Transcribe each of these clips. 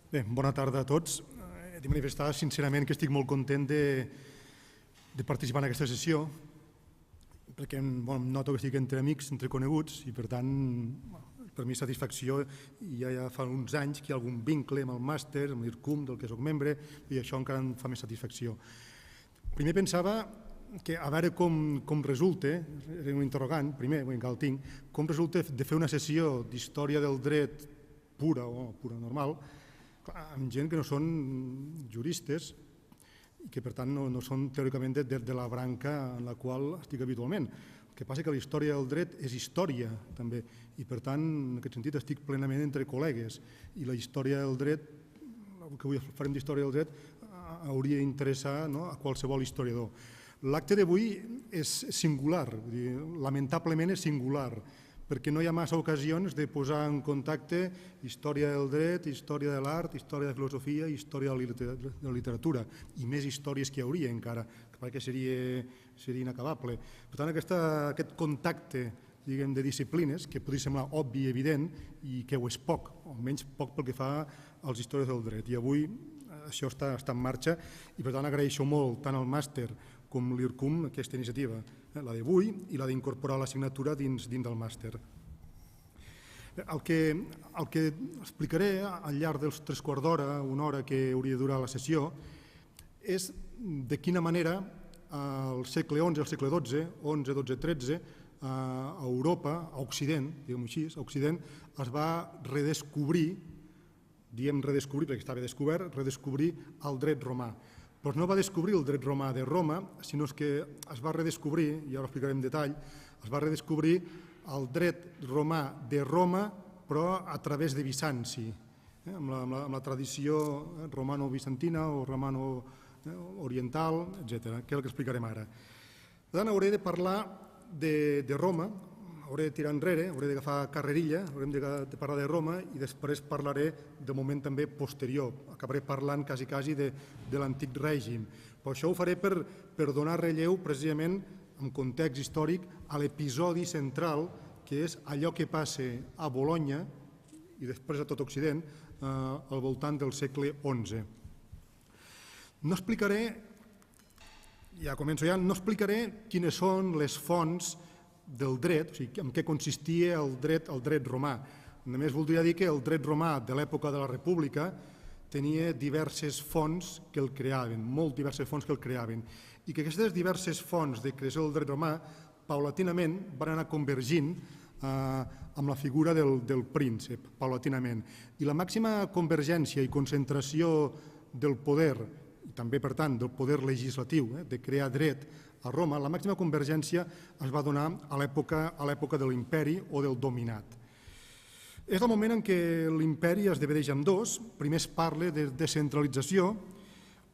Bé, bona tarda a tots. He de manifestar sincerament que estic molt content de participar en aquesta sessió, perquè noto que estic entre amics, entre coneguts, i per tant, per mi satisfacció, ja fa uns anys que hi ha algun vincle amb el màster, amb l'IRCUM, del que soc membre, i això encara em fa més satisfacció. Primer pensava que a veure com resulta, era un interrogant, primer, encara el tinc, com resulta de fer una sessió d'història del dret pura o pura normal, amb gent que no són juristes i que per tant no són teòricament de la branca en la qual estic habitualment. El que passa és que la història del dret és història també i per tant en aquest sentit estic plenament entre col·legues i la història del dret, el que avui farem d'història del dret hauria d'interessar a qualsevol historiador. L'acte d'avui és singular, lamentablement és singular, perquè no hi ha massa ocasions de posar en contacte història del dret, història de l'art, història de filosofia, història de la literatura, i més històries que hi hauria encara, perquè seria inacabable. Per tant, aquest contacte de disciplines, que podria semblar obvi i evident, i que ho és poc, o almenys poc pel que fa als històries del dret. I avui això està en marxa, i per tant agraeixo molt tant al màster com l'IRCUM aquesta iniciativa, la d'avui i la d'incorporar l'assignatura dins del màster. El que explicaré al llarg dels 3/4 d'hora, una hora que hauria de durar la sessió, és de quina manera al segle XI, al segle XII, XI, XII, XIII, a Europa, a Occident, diguem-ho així, a Occident es va redescobrir, diem redescobrir perquè estava descobert, redescobrir el dret romà. Però no va descobrir el dret romà de Roma, sinó que es va redescobrir, i ara ho explicaré en detall, es va redescobrir el dret romà de Roma, però a través de Bizanci, amb la tradició romano-bizantina o romano-oriental, etc., que és el que explicarem ara. Per tant, hauré de parlar de Roma, hauré de tirar enrere, hauré d'agafar carrerilla, haurem de parlar de Roma i després parlaré de moment també posterior. Acabaré parlant quasi de l'antic règim. Però això ho faré per donar relleu precisament en context històric a l'episodi central que és allò que passa a Bologna i després a tot Occident al voltant del segle XI. No explicaré, ja començo ja, no explicaré quines són les fonts del dret, o sigui, en què consistia el dret romà. Només voldria dir que el dret romà de l'època de la República tenia diverses fonts que el creaven, molt diverses fonts que el creaven, i que aquestes diverses fonts de creació del dret romà paulatinament van anar convergint amb la figura del príncep, paulatinament. I la màxima convergència i concentració del poder, i també, per tant, del poder legislatiu, de crear dret a Roma, la màxima convergència es va donar a l'època de l'imperi o del dominat. És el moment en què l'imperi es divideix en dos. Primer es parla de descentralització,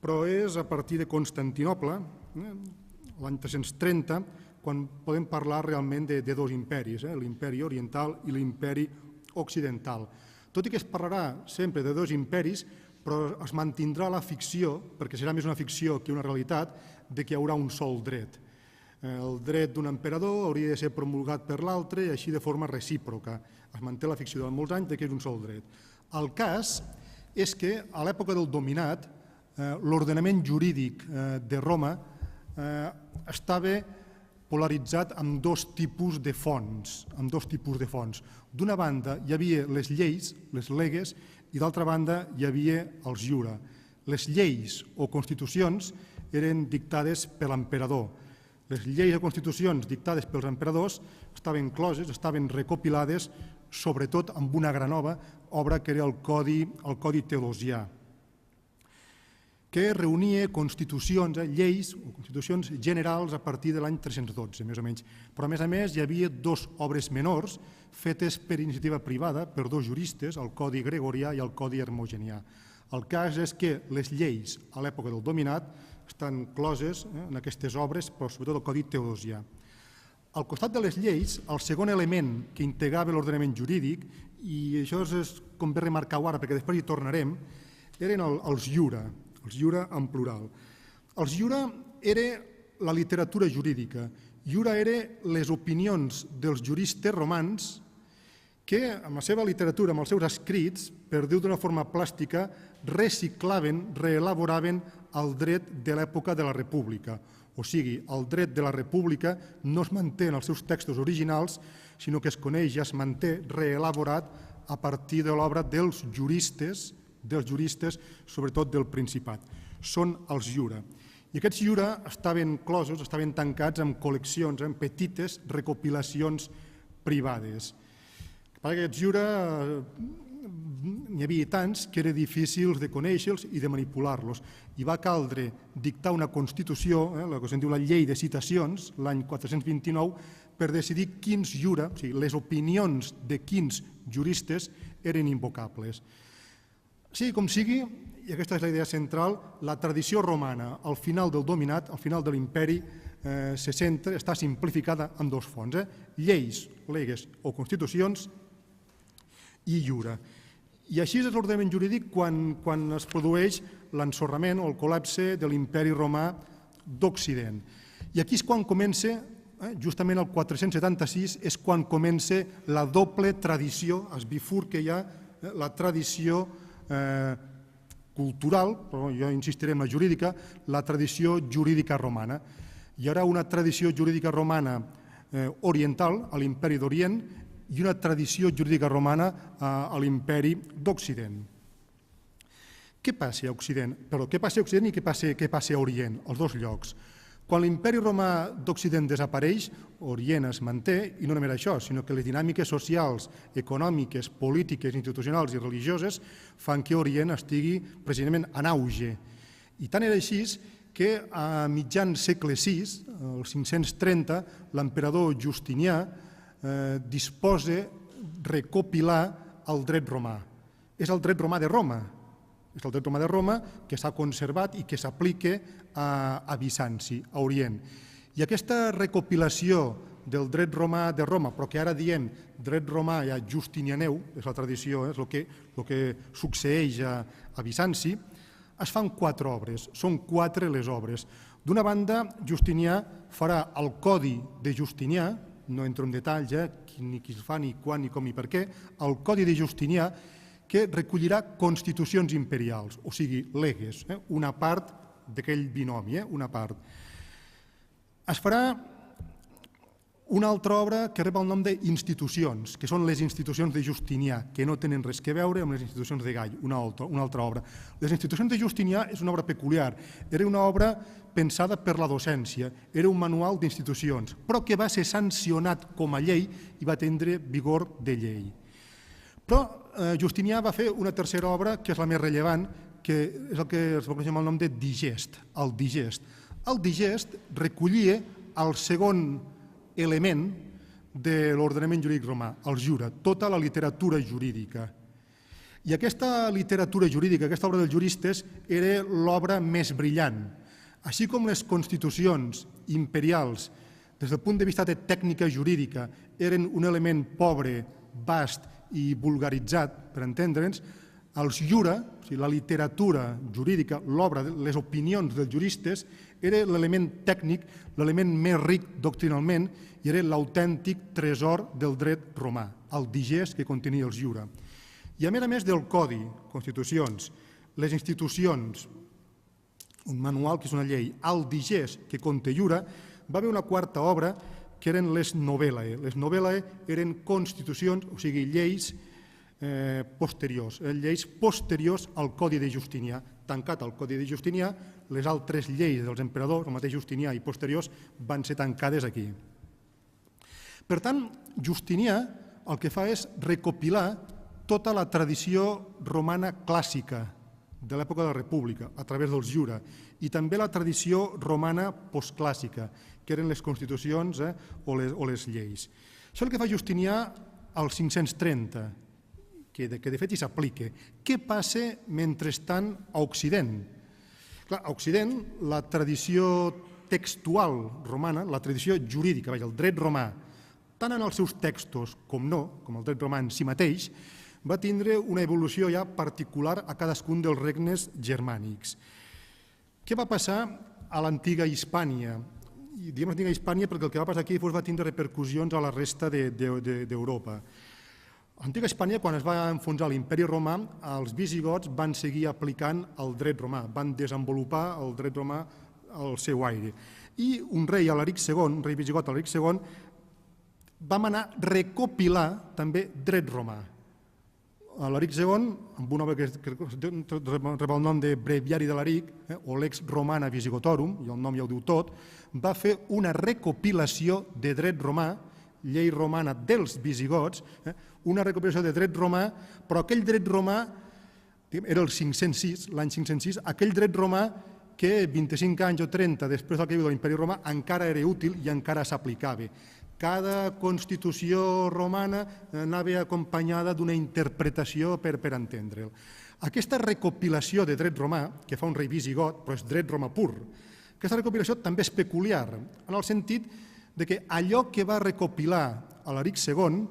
però és a partir de Constantinoble, l'any 330, quan podem parlar realment de dos imperis, l'imperi oriental i l'imperi occidental. Tot i que es parlarà sempre de dos imperis, però es mantindrà la ficció, perquè serà més una ficció que una realitat, de que hi haurà un sol dret. El dret d'un emperador hauria de ser promulgat per l'altre i així de forma recíproca. Es manté la ficció durant molts anys que és un sol dret. El cas és que a l'època del dominat l'ordenament jurídic de Roma estava polaritzat amb dos tipus de fonts. D'una banda hi havia les lleis, les leges, i d'altra banda hi havia els iura. Les lleis o constitucions eren dictades per l'emperador. Les lleis o constitucions dictades pels emperadors estaven closes, estaven recopilades, sobretot amb una gran obra que era el Codi Teodosià, que reunia constitucions, lleis o constitucions generals a partir de l'any 312, més o menys. Però, a més, hi havia dues obres menors fetes per iniciativa privada, per dos juristes, el Codi Gregorià i el Codi Hermogenià. El cas és que les lleis a l'època del dominat estan closes en aquestes obres, però sobretot el Codi Teodosià. Al costat de les lleis, el segon element que integrava l'ordenament jurídic, i això és convé remarcar-ho ara perquè després hi tornarem, eren els iura en plural. Els iura era la literatura jurídica. Iura era les opinions dels juristes romans que amb la seva literatura, amb els seus escrits, per dir-ho d'una forma plàstica, reciclaven, reelaboraven el dret de l'època de la República. O sigui, el dret de la República no es manté en els seus textos originals, sinó que es coneix i es manté reelaborat a partir de l'obra dels juristes, sobretot del Principat. Són els Jura. I aquests Jura estaven closos, estaven tancats en col·leccions, en petites recopilacions privades. Aquests Jura n'hi havia tants que era difícil de conèixer-los i de manipular-los. I va caldre dictar una Constitució, la que se'n diu la Llei de Citacions, l'any 429, per decidir quins Jura, o sigui, les opinions de quins juristes eren invocables. Sigui com sigui, i aquesta és la idea central, la tradició romana al final del dominat, al final de l'imperi, està simplificada en dos fonts, lleis, leges o constitucions i jura. I així és l'ordenament jurídic quan es produeix l'ensorrament o el col·lapse de l'imperi romà d'Occident. I aquí és quan comença, justament el 476, és quan comença la doble tradició, es bifurca ja la tradició cultural, però jo insistiré en la jurídica, la tradició jurídica romana. Hi haurà una tradició jurídica romana oriental, a l'imperi d'Orient, i una tradició jurídica romana a l'imperi d'Occident. Què passa a Occident? Però què passa a Occident i què passa a Orient, els dos llocs? Quan l'imperi romà d'Occident desapareix, Orient es manté, i no només això, sinó que les dinàmiques socials, econòmiques, polítiques, institucionals i religioses fan que Orient estigui precisament en auge. I tant era així que a mitjan segle VI, el 530, l'emperador Justinià disposa recopilar el dret romà. És el dret romà de Roma. És el dret romà de Roma que s'ha conservat i que s'aplica a Bizanci, a Orient. I aquesta recopilació del dret romà de Roma, però que ara diem dret romà ja justinianeu, és la tradició, és el que succeeix a Bizanci, es fan 4 obres, són 4 les obres. D'una banda, Justinià farà el Codi de Justinià, no entro en detalls, ni qui el fa, ni quan, ni com, ni per què, el Codi de Justinià, que recollirà constitucions imperials, o sigui, leges, una part d'aquell binomi, una part. Es farà una altra obra que rep el nom d'Institucions, que són les institucions de Justinià, que no tenen res a veure amb les institucions de Gai, una altra obra. Les institucions de Justinià és una obra peculiar, era una obra pensada per la docència, era un manual d'institucions, però que va ser sancionat com a llei i va tindre vigor de llei. Però Justinià va fer una tercera obra, que és la més rellevant, que és el que es va conèixer amb el nom de Digest, el Digest. El Digest recollia el segon element de l'ordenament jurídic romà, el jura, tota la literatura jurídica. I aquesta literatura jurídica, aquesta obra dels juristes, era l'obra més brillant. Així com les constitucions imperials, des del punt de vista de tècnica jurídica, eren un element pobre, vast i vulgaritzat, per entendre'ns, els jura, o sigui, la literatura jurídica, l'obra, les opinions dels juristes, era l'element tècnic, l'element més ric doctrinalment, i era l'autèntic tresor del dret romà, el digest que contenia els jura. I a més del codi, constitucions, les institucions, un manual que és una llei, el digest que conté jura, va haver una quarta obra que eren les novellae. Les novellae eren constitucions, o sigui, lleis posteriors, lleis posteriors al Codi de Justinià. Tancat el Codi de Justinià, les altres lleis dels emperadors, el mateix Justinià i posteriors, van ser tancades aquí. Per tant, Justinià el que fa és recopilar tota la tradició romana clàssica de l'època de la República, a través dels jura, i també la tradició romana postclàssica, que eren les constitucions o les lleis. Això és el que fa Justinià al 530, que de fet hi s'aplica. Què passa mentrestant a Occident? A Occident, la tradició textual romana, la tradició jurídica, el dret romà, tant en els seus textos com no, com el dret romà en si mateix, va tindre una evolució ja particular a cadascun dels regnes germànics. Què va passar a l'antiga Hispània? I diem l'antiga Hispània perquè el que va passar aquí va tindre repercussions a la resta d'Europa. A l'antiga Espanya, quan es va enfonsar l'imperi romà, els visigots van seguir aplicant el dret romà, van desenvolupar el dret romà al seu aire. I un rei, Alaric II, un rei visigot, Alaric II, va manar recopilar també dret romà. Alaric II, amb una obra que rep el nom de Breviari d'Alaric, o Lex Romana Visigotorum, i el nom ja ho diu tot, va fer una recopilació de dret romà, llei romana dels visigots, una recopilació de dret romà, però aquell dret romà, era el 506, l'any 506, aquell dret romà que 25 anys o 30 després del que viu de l'imperi romà encara era útil i encara s'aplicava. Cada constitució romana anava acompanyada d'una interpretació per entendre'l. Aquesta recopilació de dret romà, que fa un rei visigot, però és dret romà pur, aquesta recopilació també és peculiar, en el sentit que allò que va recopilar Alaric II,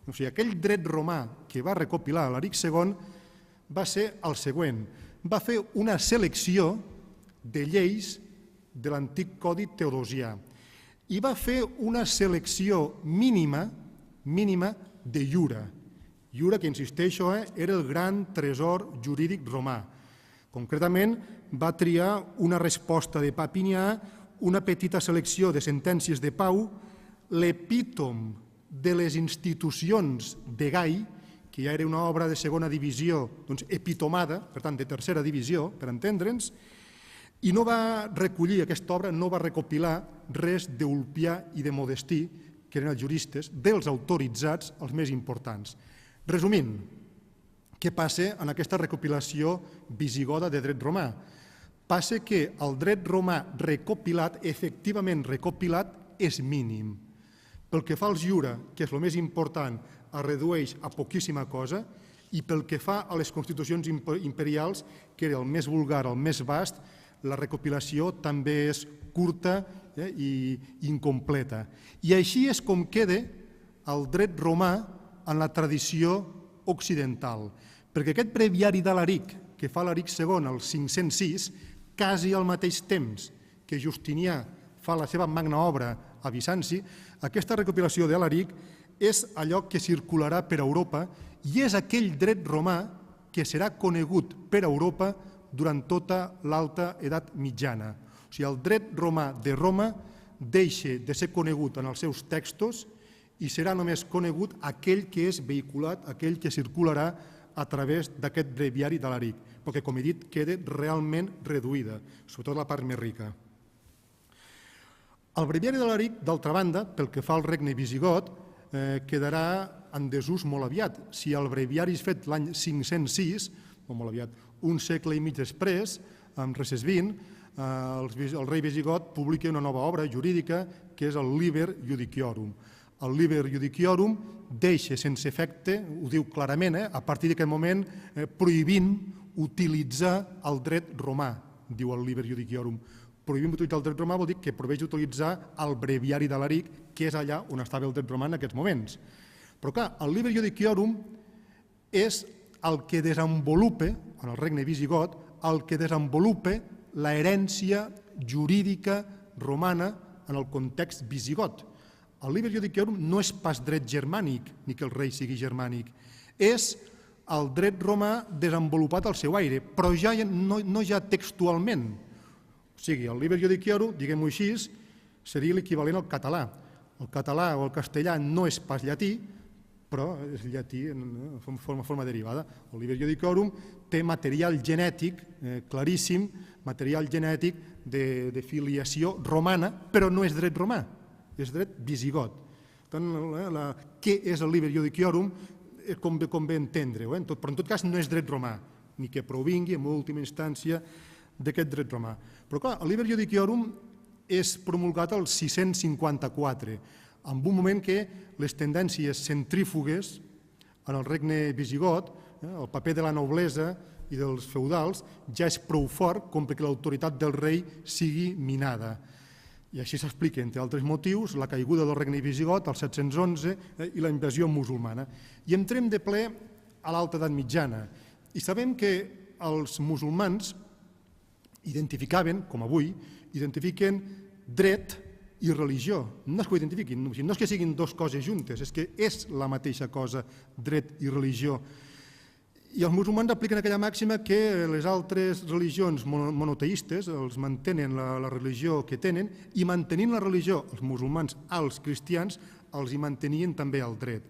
o sigui, aquell dret romà que va recopilar Alaric II, va ser el següent. Va fer una selecció de lleis de l'antic Codi Teodosià i va fer una selecció mínima de iura. Iura, que insisteixo, era el gran tresor jurídic romà. Concretament, va triar una resposta de Papinià, una petita selecció de sentències de Pau, l'epítom de les institucions de Gai, que ja era una obra de segona divisió, doncs epitomada, per tant, de tercera divisió, per entendre'ns, i no va recollir, aquesta obra no va recopilar res d'Ulpià i de Modestí, que eren els juristes, dels autoritzats, els més importants. Resumint, què passa en aquesta recopilació visigoda de dret romà? Passa que el dret romà recopilat, efectivament recopilat, és mínim. Pel que fa als iura, que és el més important, es redueix a poquíssima cosa, i pel que fa a les constitucions imperials, que era el més vulgar, el més vast, la recopilació també és curta i incompleta. I així és com queda el dret romà en la tradició occidental, perquè aquest breviari d'Alaric, que fa Alaric II al 506, quasi al mateix temps que Justinià fa la seva magna obra a Bizanci, aquesta recopilació d'Alaric és allò que circularà per Europa i és aquell dret romà que serà conegut per Europa durant tota l'alta edat mitjana. O sigui, el dret romà de Roma deixa de ser conegut en els seus textos i serà només conegut aquell que és vehiculat, aquell que circularà a través d'aquest breviari d'Alaric, perquè, com he dit, queda realment reduïda, sobretot la part més rica. El breviari d'Alaric, d'altra banda, pel que fa al regne visigot, quedarà en desús molt aviat. Si el breviari és fet l'any 506, o molt aviat, un segle i mig després, amb Recesvint, el rei visigot publica una nova obra jurídica que és el Liber Judiciorum. El Liber Judiciorum deixa sense efecte, ho diu clarament, a partir d'aquest moment prohibint utilitzar el dret romà, diu el Liber Judiciorum. Prohibint utilitzar el dret romà vol dir que prohibeix utilitzar el breviari d'Alaric, que és allà on estava el dret romà en aquests moments. Però clar, el Liber Judiciorum és el que desenvolupa, en el regne visigot, el que desenvolupa la herència jurídica romana en el context visigot. El Liber Judiciorum no és pas dret germànic, ni que el rei sigui germànic, és el dret romà desenvolupat al seu aire, però ja no ja textualment. O sigui, el Liber Judiciorum, diguem-ho així, seria l'equivalent al català. El català o el castellà no és pas llatí, però és llatí en forma derivada. El Liber Judiciorum té material genètic claríssim, material genètic de filiació romana, però no és dret romà, és dret visigot. Què és el Liber Judiciorum? Convé entendre-ho, però en tot cas no és dret romà, ni que provingui en última instància d'aquest dret romà. Però clar, el Liber Judiciorum és promulgat el 654, en un moment que les tendències centrífugues en el regne visigot, el paper de la noblesa i dels feudals, ja és prou fort com perquè l'autoritat del rei sigui minada. I així s'explica, entre altres motius, la caiguda del regne visigot al 711 i la invasió musulmana. I entrem de ple a l'alta edat mitjana. I sabem que els musulmans identificaven, com avui, identifiquen dret i religió. No és que ho identifiquin, no és que siguin dues coses juntes, és que és la mateixa cosa, dret i religió. I els musulmans apliquen aquella màxima que les altres religions monoteistes els mantenen la religió que tenen i mantenint la religió, els musulmans als cristians, els hi mantenien també el dret.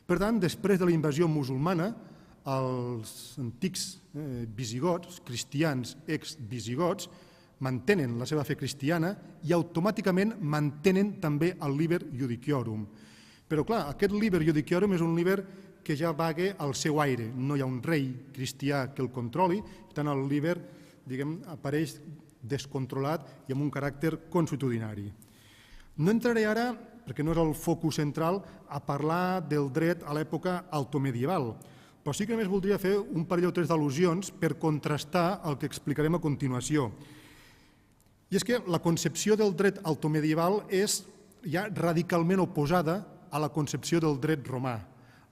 Per tant, després de la invasió musulmana, els antics visigots, cristians ex-visigots, mantenen la seva fe cristiana i automàticament mantenen també el liber judiciorum. Però clar, aquest liber judiciorum és un liber que ja vaga al seu aire, no hi ha un rei cristià que el controli, per tant el liber apareix descontrolat i amb un caràcter consuetudinari. No entraré ara, perquè no és el focus central, a parlar del dret a l'època altomedieval, però sí que només voldria fer un parell o tres d'al·lusions per contrastar el que explicarem a continuació. I és que la concepció del dret altomedieval és ja radicalment oposada a la concepció del dret romà.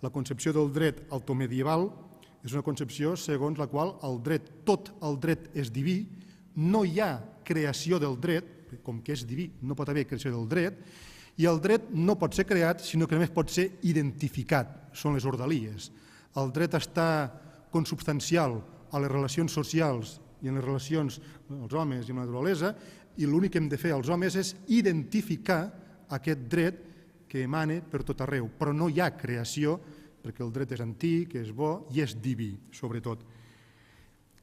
La concepció del dret altomedieval és una concepció segons la qual tot el dret és diví, no hi ha creació del dret, com que és diví no pot haver creació del dret, i el dret no pot ser creat, sinó que només pot ser identificat, són les ordalies. El dret està consubstancial a les relacions socials i en les relacions dels homes i amb la naturalesa, i l'únic que hem de fer els homes és identificar aquest dret que emana per tot arreu, però no hi ha creació, perquè el dret és antic, és bo i és diví, sobretot.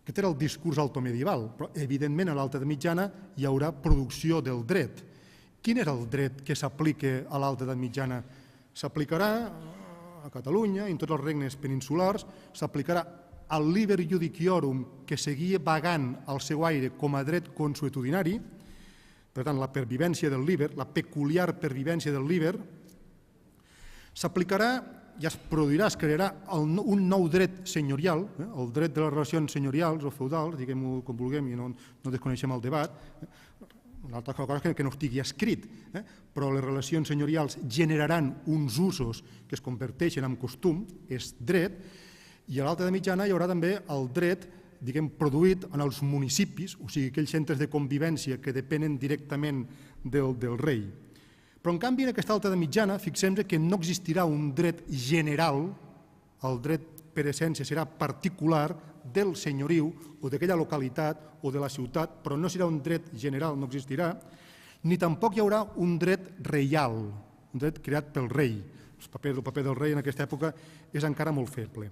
Aquest era el discurs altomedieval, però evidentment a l'Alta Edat Mitjana hi haurà producció del dret. Quin és el dret que s'aplica a l'Alta Edat Mitjana? S'aplicarà a Catalunya, en tots els regnes peninsulars, s'aplicarà al liber judiciorum que seguia vagant al seu aire com a dret consuetudinari, per tant, la pervivència del liber, la peculiar pervivència del liber, s'aplicarà i es produirà, es crearà un nou dret senyorial, el dret de les relacions senyorials o feudals, diguem-ho com vulguem i no desconeixem el debat, una altra cosa és que no estigui escrit, però les relacions senyorials generaran uns usos que es converteixen en costum, és dret, i a l'Alta Edat Mitjana hi haurà també el dret produït en els municipis, o sigui, aquells centres de convivència que depenen directament del rei. Però, en canvi, en aquesta Alta Edat Mitjana, fixem-nos que no existirà un dret general, el dret per essència serà particular del senyoriu o d'aquella localitat o de la ciutat, però no serà un dret general, no existirà, ni tampoc hi haurà un dret reial, un dret creat pel rei. El paper del rei en aquesta època és encara molt feble.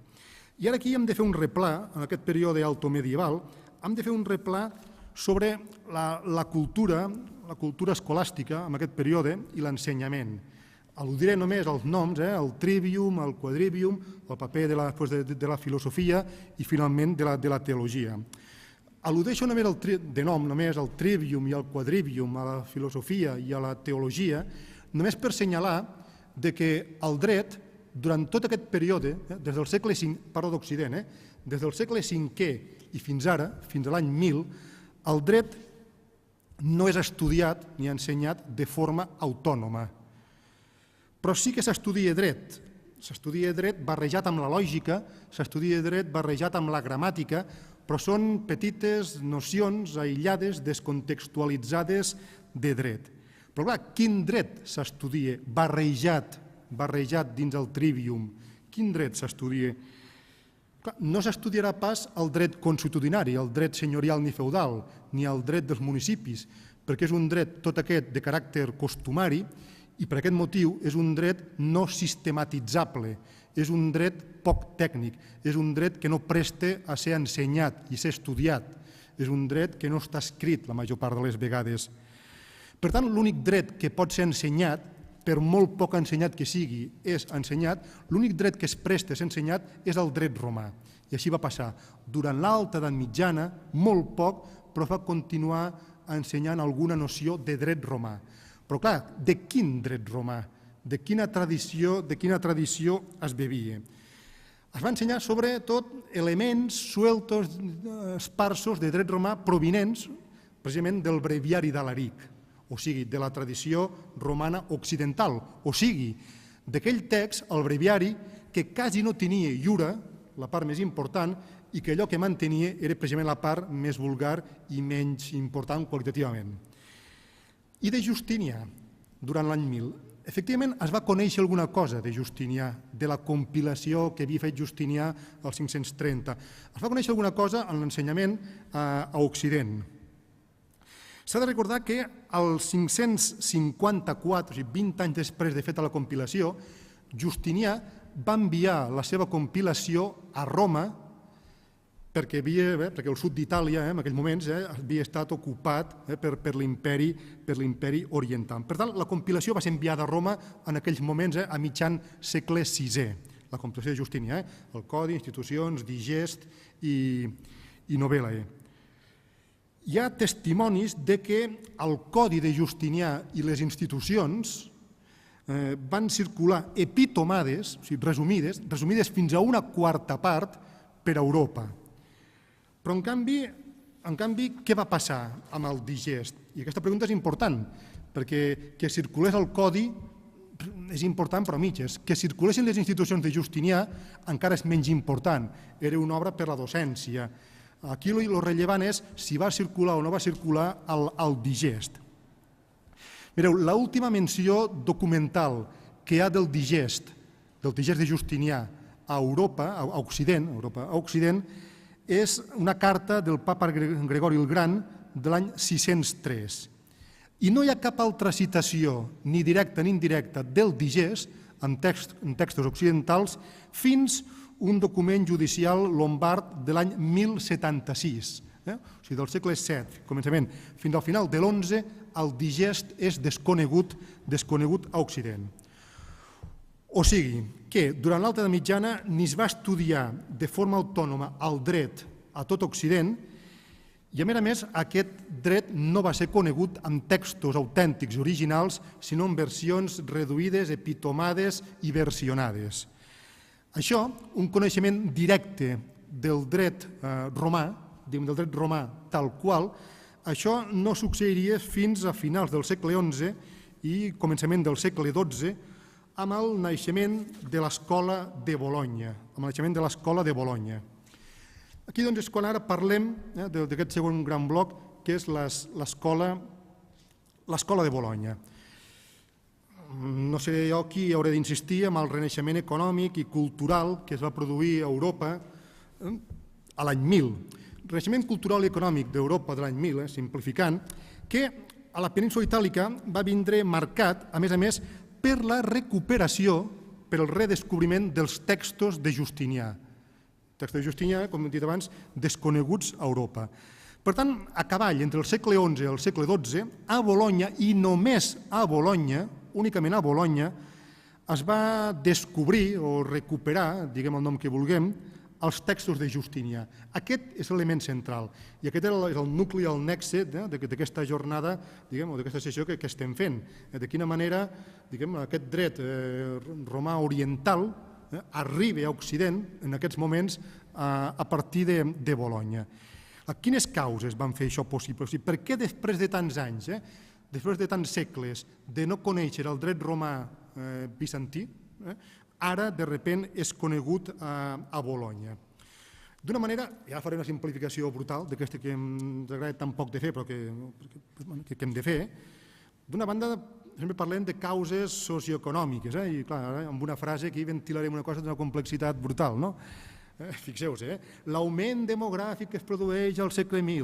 I ara aquí hem de fer un replà, en aquest període altomedieval, hem de fer un replà sobre la cultura escolàstica en aquest període i l'ensenyament. Al·ludiré només als noms, el trivium, el quadrivium, el paper de la filosofia i finalment de la teologia. Al·ludeixo de nom només al trivium i al quadrivium, a la filosofia i a la teologia, només per assenyalar que el dret, durant tot aquest període, des del segle V, parlo d'Occident, des del segle V i fins ara, fins a l'any 1000, el dret no és estudiat ni ensenyat de forma autònoma. Però sí que s'estudia dret. S'estudia dret barrejat amb la lògica, s'estudia dret barrejat amb la gramàtica, però són petites nocions aïllades, descontextualitzades de dret. Però clar, quin dret s'estudia barrejat dins el trivium? Quin dret s'estudia? No s'estudiarà pas el dret consuetudinari, el dret senyorial ni feudal, ni el dret dels municipis, perquè és un dret tot aquest de caràcter costumari i per aquest motiu és un dret no sistematitzable, és un dret poc tècnic, és un dret que no presta a ser ensenyat i ser estudiat, és un dret que no està escrit la major part de les vegades. Per tant, l'únic dret que pot ser ensenyat, per molt poc ensenyat que sigui, és ensenyat, l'únic dret que es presta a ser ensenyat és el dret romà. I així va passar. Durant l'Alta Edat Mitjana, molt poc, però va continuar ensenyant alguna noció de dret romà. Però clar, de quin dret romà? De quina tradició es bevia? Es va ensenyar sobretot elements sueltos, esparsos de dret romà provinents precisament del breviari d'Alaric, o sigui, de la tradició romana occidental, o sigui, d'aquell text, el breviari, que quasi no tenia iura, la part més important, i que allò que mantenia era precisament la part més vulgar i menys important qualitativament. I de Justinià. durant l'any 1000. Efectivament, es va conèixer alguna cosa de Justinià, de la compilació que havia fet Justinià al 530. Es va conèixer alguna cosa en l'ensenyament a Occident. S'ha de recordar que al 554, o sigui, 20 anys després de feta la compilació, Justinià va enviar la seva compilació a Roma perquè el sud d'Itàlia en aquells moments havia estat ocupat per l'imperi oriental. Per tant, la compilació va ser enviada a Roma en aquells moments a mitjan segle VI, la compilació de Justinià, el Codi, institucions, digest i novel·la. Hi ha testimonis de que el Codi de Justinià i les institucions van circular epitomades, o sigui, resumides fins a una quarta part per Europa. Però, en canvi, què va passar amb el digest? I aquesta pregunta és important, perquè que circulés el codi és important però a mitges. Que circulessin les institucions de Justinià encara és menys important. Era una obra per la docència. Aquí el rellevant és si va circular o no va circular el digest. Mireu, l'última menció documental que hi ha del digest de Justinià a Europa, a Occident, és una carta del papa Gregori el Gran de l'any 603. I no hi ha cap altra citació, ni directa ni indirecta, del digest en textos occidentals fins un document judicial lombard de l'any 1076. O sigui, del segle VII, començament, fins al final de l'XI, el digest és desconegut a Occident. O sigui, que durant l'Alta Edat Mitjana ni es va estudiar de forma autònoma el dret a tot Occident i, a més, aquest dret no va ser conegut en textos autèntics i originals, sinó en versions reduïdes, epitomades i versionades. Això, un coneixement directe del dret romà, del dret romà tal qual, això no succeiria fins a finals del segle XI i començament del segle XII, amb el naixement de l'Escola de Bologna. Aquí és quan ara parlem d'aquest segon gran bloc, que és l'Escola de Bologna. No sé jo qui hauré d'insistir en el renaixement econòmic i cultural que es va produir a Europa a l'any 1000. El renaixement cultural i econòmic d'Europa de l'any 1000, simplificant, que a la península itàlica va vindre marcat, a més, per la recuperació, per el redescobriment dels textos de Justinià. Textos de Justinià, com hem dit abans, desconeguts a Europa. Per tant, a cavall entre el segle XI i el segle XII, a Bologna, i només a Bologna, únicament a Bologna, es va descobrir o recuperar, diguem el nom que vulguem, els textos de Justinià. Aquest és l'element central i aquest és el nucli, el nexe d'aquesta jornada o d'aquesta sessió que estem fent. De quina manera aquest dret romà oriental arriba a Occident en aquests moments a partir de Bologna. Quines causes van fer això possible? Per què després de tants anys, després de tants segles de no conèixer el dret romà bizantí, ara, de sobte, és conegut a Bologna. D'una manera, ja faré una simplificació brutal d'aquesta que ens agrada tan poc de fer, però que hem de fer. D'una banda, sempre parlem de causes socioeconòmiques, i clar, amb una frase aquí ventilarem una cosa d'una complexitat brutal, no? Fixeu-vos, l'augment demogràfic que es produeix al segle I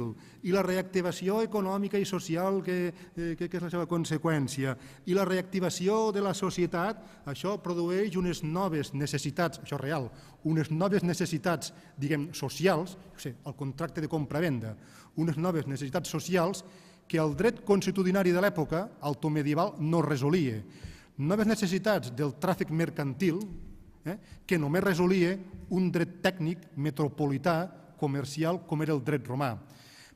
i la reactivació econòmica i social que és la seva conseqüència i la reactivació de la societat, això produeix unes noves necessitats, això és real, unes noves necessitats, diguem, socials, el contracte de compra-venda, unes noves necessitats socials que el dret consuetudinari de l'època, altomedieval, no resolia. Noves necessitats del tràfic mercantil, que només resolia un dret tècnic metropolità comercial com era el dret romà.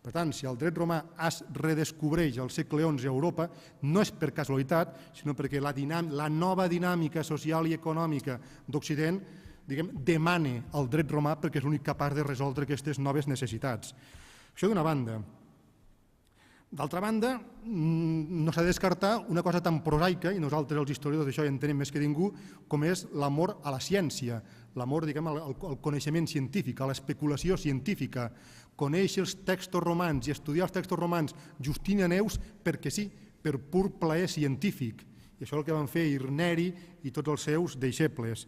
Per tant, si el dret romà es redescobreix al segle XI a Europa, no és per casualitat, sinó perquè la nova dinàmica social i econòmica d'Occident demana el dret romà perquè és l'únic capaç de resoldre aquestes noves necessitats. Això d'una banda. D'altra banda, no s'ha de descartar una cosa tan prosaica, i nosaltres els historiadors d'això ja entenem més que ningú, com és l'amor a la ciència, l'amor al coneixement científic, a l'especulació científica, conèixer els textos romans i estudiar els textos romans justinianeus perquè sí, per pur plaer científic. I això és el que van fer Irneri i tots els seus deixebles.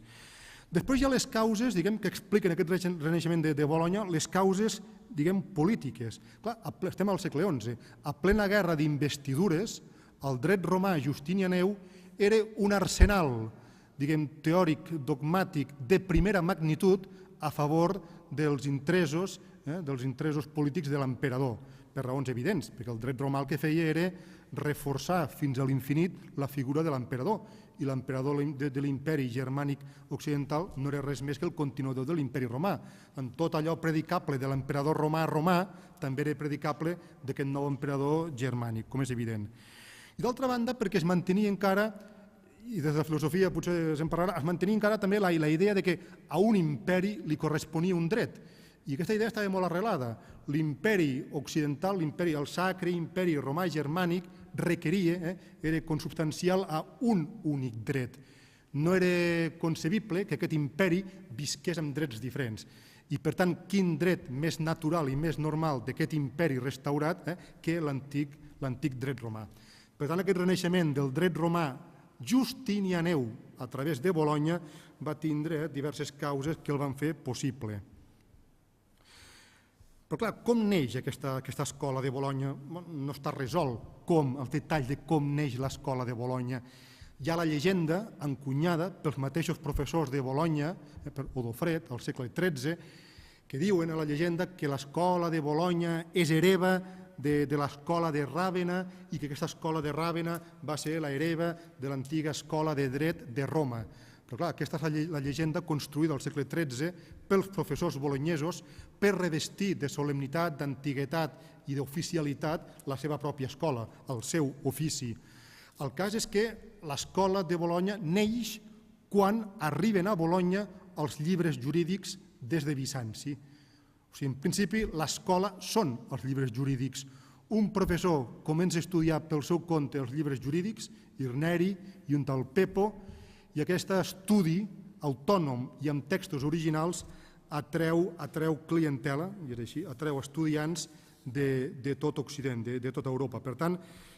Després hi ha les causes, diguem, que expliquen aquest renaixement de Bologna, les causes, diguem, polítiques. Clar, estem al segle XI. A plena guerra d'investidures, el dret romà justinianeu era un arsenal, diguem, teòric, dogmàtic, de primera magnitud a favor dels interessos polítics de l'emperador, per raons evidents, perquè el dret romà el que feia era reforçar fins a l'infinit la figura de l'emperador, i l'emperador de l'imperi germànic occidental no era res més que el continuador de l'imperi romà. En tot allò predicable de l'emperador romà també era predicable d'aquest nou emperador germànic, com és evident. I d'altra banda, perquè es mantenia encara, i des de la filosofia potser se'n parlarà, es mantenia encara també la idea de que a un imperi li corresponia un dret. I aquesta idea estava molt arrelada. L'imperi occidental, el sacre imperi romà germànic, requeria, era consubstancial a un únic dret. No era concebible que aquest imperi visqués amb drets diferents. I, per tant, quin dret més natural i més normal d'aquest imperi restaurat que l'antic dret romà. Per tant, aquest renaixement del dret romà justinianeu a través de Bologna va tindre diverses causes que el van fer possible. Però clar, com neix aquesta escola de Bologna? No està resolt com, el detall de com neix l'escola de Bologna. Hi ha la llegenda encunyada pels mateixos professors de Bologna, per Odofred, al segle XIII, que diuen a la llegenda que l'escola de Bologna és hereva de l'escola de Ràvena i que aquesta escola de Ràvena va ser l'hereva de l'antiga escola de dret de Roma. Però clar, aquesta és la llegenda construïda al segle XIII pels professors bolonyesos per revestir de solemnitat, d'antiguitat i d'oficialitat la seva pròpia escola, el seu ofici. El cas és que l'escola de Bologna neix quan arriben a Bologna els llibres jurídics des de Bizanci. O sigui, en principi, l'escola són els llibres jurídics. Un professor comença a estudiar pel seu compte els llibres jurídics, Irneri i un tal Pepo, i aquest estudi autònom i amb textos originals atreu clientela, i és així, atreu estudiants de tot Occident, de tota Europa. Per tant,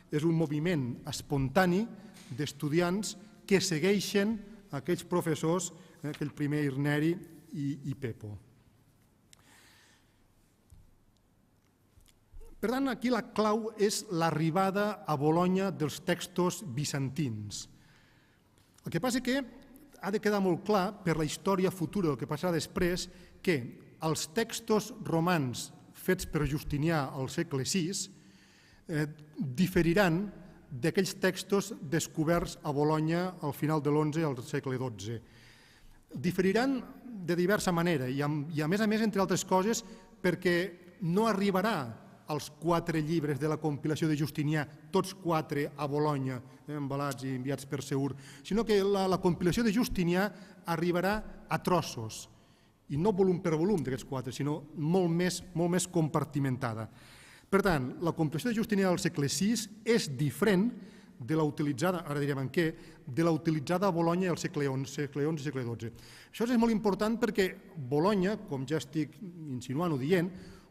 és un moviment espontani d'estudiants que segueixen aquells professors, aquell primer Irneri i Pepo. Per tant, aquí la clau és l'arribada a Bologna dels textos bizantins. El que passa és que ha de quedar molt clar per la història futura, el que passarà després, que els textos romans fets per Justinià al segle VI diferiran d'aquells textos descoberts a Bologna al final de l'XI al segle XII. Diferiran de diversa manera i a més, entre altres coses, perquè no arribarà els 4 llibres de la compilació de Justinià, tots 4 a Bologna, embalats i enviats per Seur, sinó que la compilació de Justinià arribarà a trossos, i no volum per volum d'aquests 4, sinó molt més compartimentada. Per tant, la compilació de Justinià del segle VI és diferent de la utilitzada, ara direm en què, de la utilitzada a Bologna al segle XI i segle XII. Això és molt important perquè Bologna, com ja estic insinuant o dient,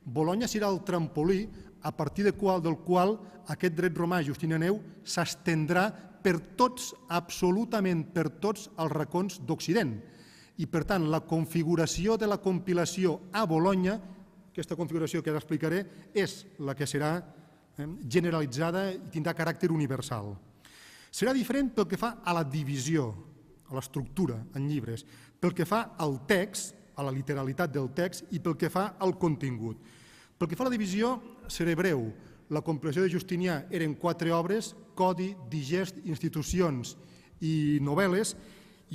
Bologna serà el trampolí a partir del qual aquest dret romà justinianeu s'estendrà per tots, absolutament per tots els racons d'Occident. I per tant, la configuració de la compilació a Bologna, aquesta configuració que ara explicaré, és la que serà generalitzada i tindrà caràcter universal. Serà diferent pel que fa a la divisió, a l'estructura en llibres, pel que fa al text, a la literalitat del text i pel que fa al contingut. Pel que fa a la divisió, seré breu. La compilació de Justinià eren 4 obres, Codi, Digest, Institucions i novel·les,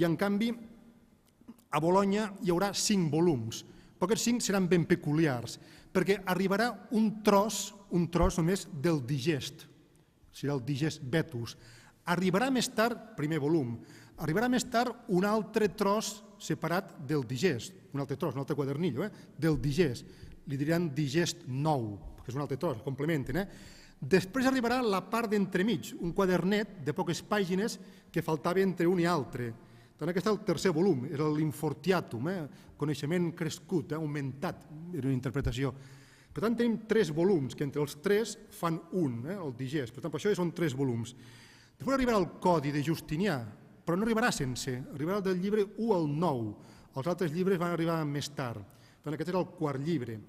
i en canvi a Bologna hi haurà 5 volums. Però aquests 5 seran ben peculiars, perquè arribarà un tros només del Digest, serà el Digest Vetus. Arribarà més tard, primer volum, arribarà més tard un altre tros separat del Digest, un altre quadernillo, del Digest. Li diran Digest nou, que és un altre tros, complementen. Després arribarà la part d'entremig, un quadernet de poques pàgines que faltava entre un i altre. Tant aquest és el tercer volum, és l'Infortiatum, coneixement crescut, augmentat, és una interpretació. Per tant, tenim 3 volums, que entre els 3 fan un, el Digest. Per tant, per això són 3 volums. Després arribarà el Codi de Justinià, però no arribarà sense, arribarà del llibre 1 al 9. Els altres llibres van arribar més tard. Aquest era el quart llibre.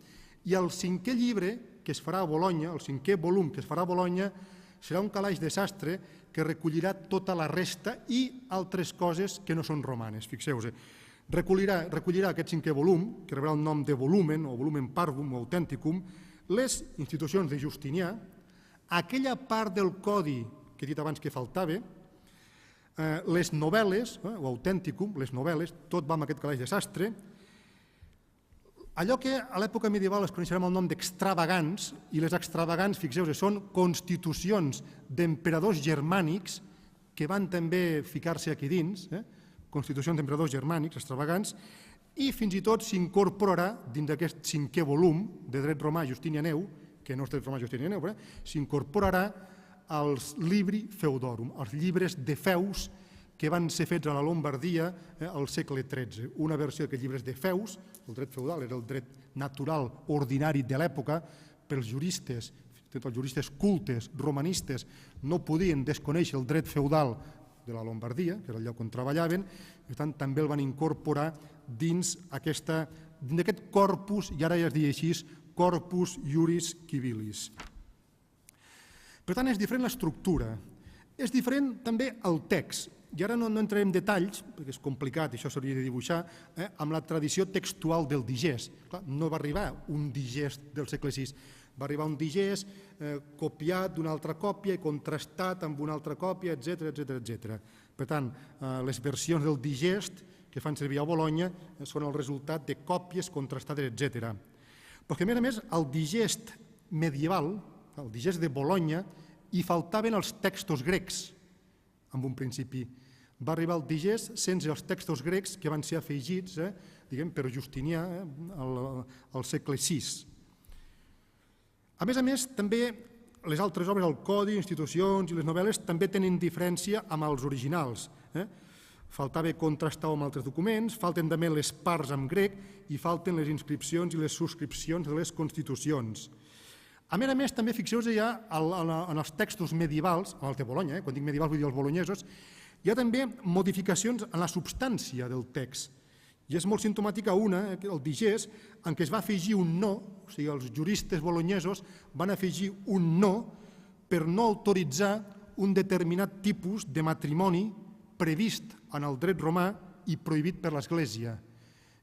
I el cinquè llibre, que es farà a Bologna, el cinquè volum que es farà a Bologna, serà un calaix de sastre que recollirà tota la resta i altres coses que no són romanes. Fixeu-vos, recollirà aquest cinquè volum, que rebrà el nom de volumen, o volumen parvum, o authenticum, les institucions de Justinià, aquella part del codi que he dit abans que faltava, les novel·les, o authenticum, les novel·les, tot va amb aquest calaix de sastre, allò que a l'època medieval es coneixerà amb el nom d'extravagants, i les extravagants, fixeu-vos, són constitucions d'emperadors germànics que van també ficar-se aquí dins, constitucions d'emperadors germànics, extravagants, i fins i tot s'incorporarà dins d'aquest cinquè volum de dret romà justinianeu, que no és dret romà justinianeu, s'incorporarà als libri feudorum, als llibres de feus que van ser fets a la Lombardia al segle XIII. Una versió d'aquests llibres de feus, el dret feudal era el dret natural ordinari de l'època, pels juristes, els juristes cultes, romanistes, no podien desconèixer el dret feudal de la Lombardia, que era el lloc on treballaven, i per tant també el van incorporar dins aquest corpus, i ara ja es diu així, corpus juris civilis. Per tant, és diferent l'estructura, és diferent també el text, i ara no entrarem en detalls, perquè és complicat, això s'hauria de dibuixar, amb la tradició textual del digest. No va arribar un digest del segle VI, va arribar un digest copiat d'una altra còpia i contrastat amb una altra còpia, etc. Per tant, les versions del digest que fan servir a Bologna són el resultat de còpies contrastades, etc. Però que, a més, el digest medieval, el digest de Bologna, hi faltaven els textos grecs, en un principi. Va arribar el digest sense els textos grecs que van ser afegits per Justinià al segle VI. A més, també les altres obres, el Codi, institucions i les novel·les, també tenen diferència amb els originals. Faltava contrastar amb altres documents, falten també les parts en grec i falten les inscripcions i les subscripcions de les constitucions. A més, també fixeu-vos ja en els textos medievals, els de Bologna, quan dic medievals vull dir els bolonyesos, hi ha també modificacions en la substància del text. I és molt simptomàtica una, el digest, en què es va afegir un no, o sigui, els juristes bolonyesos van afegir un no per no autoritzar un determinat tipus de matrimoni previst en el dret romà i prohibit per l'Església.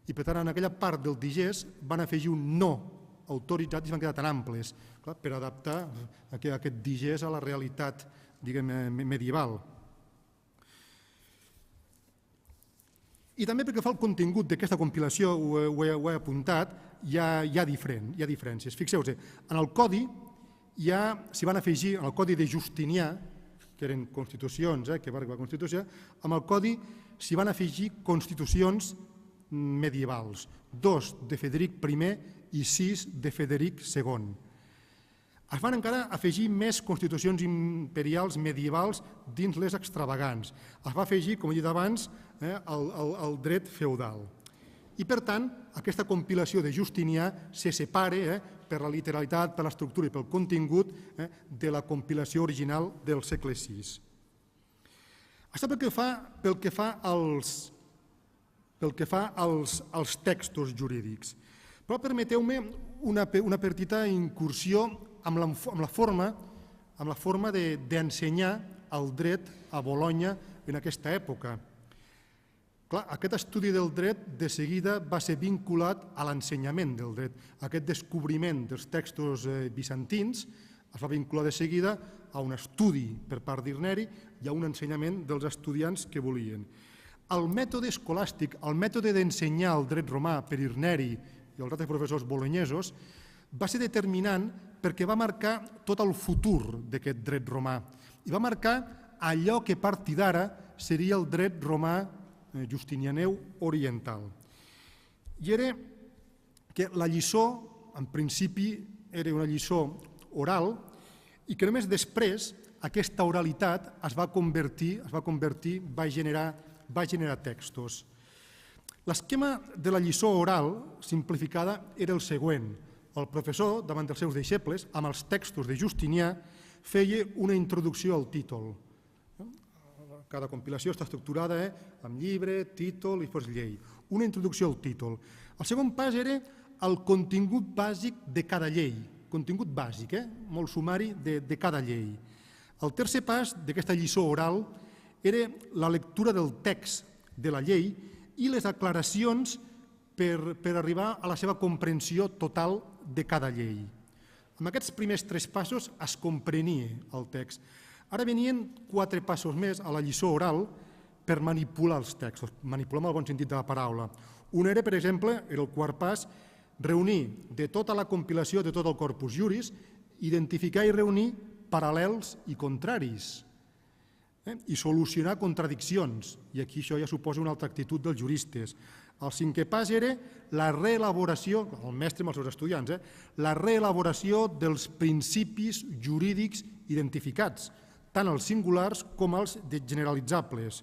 I per tant, en aquella part del digest van afegir un no autoritzat i van quedar tan amples per adaptar aquest digest a la realitat medieval. I també perquè fa el contingut d'aquesta compilació, ho he apuntat, hi ha diferències. Fixeu-vos, en el Codi s'hi van afegir, en el Codi de Justinià, que eren constitucions, que va arribar a Constitució, amb el Codi s'hi van afegir constitucions medievals, 2 de Frederic I i 6 de Frederic II. Es van encara afegir més constitucions imperials medievals dins les extravagants. Es va afegir, com he dit abans, el dret feudal. I, per tant, aquesta compilació de Justinià se separa per la literalitat, per l'estructura i pel contingut de la compilació original del segle VI. Això pel que fa als textos jurídics. Però permeteu-me una petita incursió amb la forma d'ensenyar el dret a Bologna en aquesta època. Clar, aquest estudi del dret de seguida va ser vinculat a l'ensenyament del dret. Aquest descobriment dels textos bizantins es va vincular de seguida a un estudi per part d'Irneri i a un ensenyament dels estudiants que volien. El mètode escolàstic, el mètode d'ensenyar el dret romà per Irneri i els altres professors bolonyesos va ser determinant perquè va marcar tot el futur d'aquest dret romà i va marcar allò que a partir d'ara seria el dret romà justinianeu oriental. I era que la lliçó, en principi, era una lliçó oral i que només després aquesta oralitat va generar textos. L'esquema de la lliçó oral simplificada era el següent. El professor, davant dels seus deixebles, amb els textos de Justinià, feia una introducció al títol. Cada compilació està estructurada amb llibre, títol i després llei. Una introducció al títol. El segon pas era el contingut bàsic de cada llei. Contingut bàsic, molt sumari de cada llei. El tercer pas d'aquesta lliçó oral era la lectura del text de la llei i les aclaracions per arribar a la seva comprensió total de cada llei. Amb aquests primers 3 passos es comprenia el text. Ara venien 4 passos més a la lliçó oral per manipular els textos, manipular en el bon sentit de la paraula. Un era, per exemple, era el quart pas, reunir de tota la compilació de tot el corpus juris, identificar i reunir paral·lels i contraris i solucionar contradiccions. I aquí això ja suposa una altra actitud dels juristes. El 5è pas era la reelaboració, el mestre amb els seus estudiants, la reelaboració dels principis jurídics identificats, tant els singulars com els generalitzables.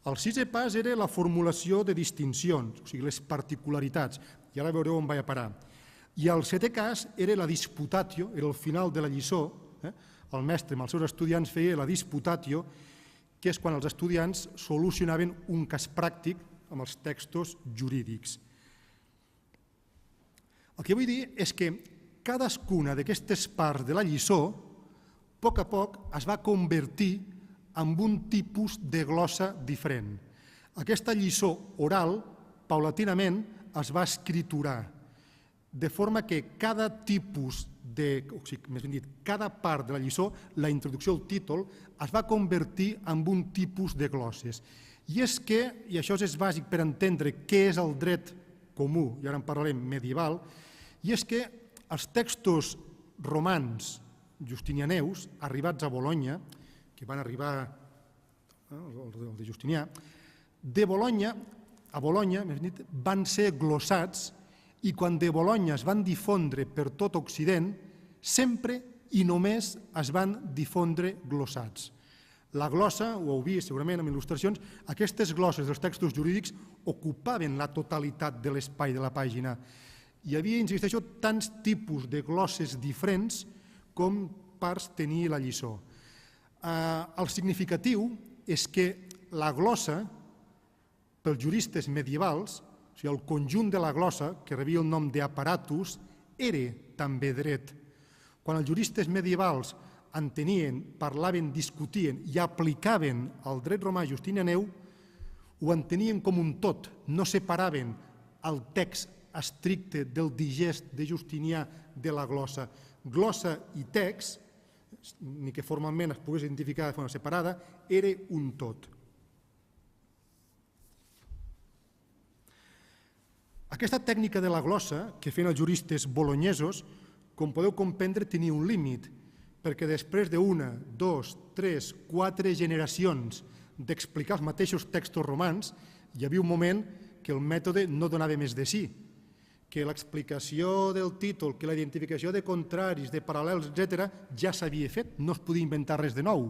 El 6è pas era la formulació de distincions, o sigui, les particularitats, i ara veureu on vaig a parar. I el 7è cas era la disputatio, era el final de la lliçó, el mestre amb els seus estudiants feia la disputatio, que és quan els estudiants solucionaven un cas pràctic amb els textos jurídics. El que vull dir és que cadascuna d'aquestes parts de la lliçó, a poc es va convertir en un tipus de glossa diferent. Aquesta lliçó oral, paulatinament, es va escriturar, de forma que cada tipus o sigui, més ben dit, cada part de la lliçó, la introducció al títol, es va convertir en un tipus de glosses. I és que, i això és bàsic per entendre què és el dret comú, i ara en parlarem medieval, i és que els textos romans justinianeus, arribats a Bologna, que van arribar el de Justinià, a Bologna van ser glossats i quan de Bologna es van difondre per tot Occident, sempre i només es van difondre glossats. La glossa, ho heu vist segurament amb il·lustracions, aquestes glosses dels textos jurídics ocupaven la totalitat de l'espai de la pàgina. Hi havia, insisteixo, tants tipus de glosses diferents com parts tenia la lliçó. El significatiu és que la glossa, pels juristes medievals, o sigui, el conjunt de la glossa, que rebia el nom d'aparatus, era també dret. Quan els juristes medievals entenien, parlaven, discutien i aplicaven el dret romà justinianeu, ho entenien com un tot, no separaven el text estricte del digest de Justinià de la glossa. Glossa i text, ni que formalment es pogués identificar de forma separada, era un tot. Aquesta tècnica de la glossa que feien els juristes bolonyesos, com podeu comprendre, tenia un límit, perquè després d'una, 2, 3, 4 generacions d'explicar els mateixos textos romans, hi havia un moment que el mètode no donava més de sí, que l'explicació del títol, que la identificació de contraris, de paral·lels, etc., ja s'havia fet, no es podia inventar res de nou.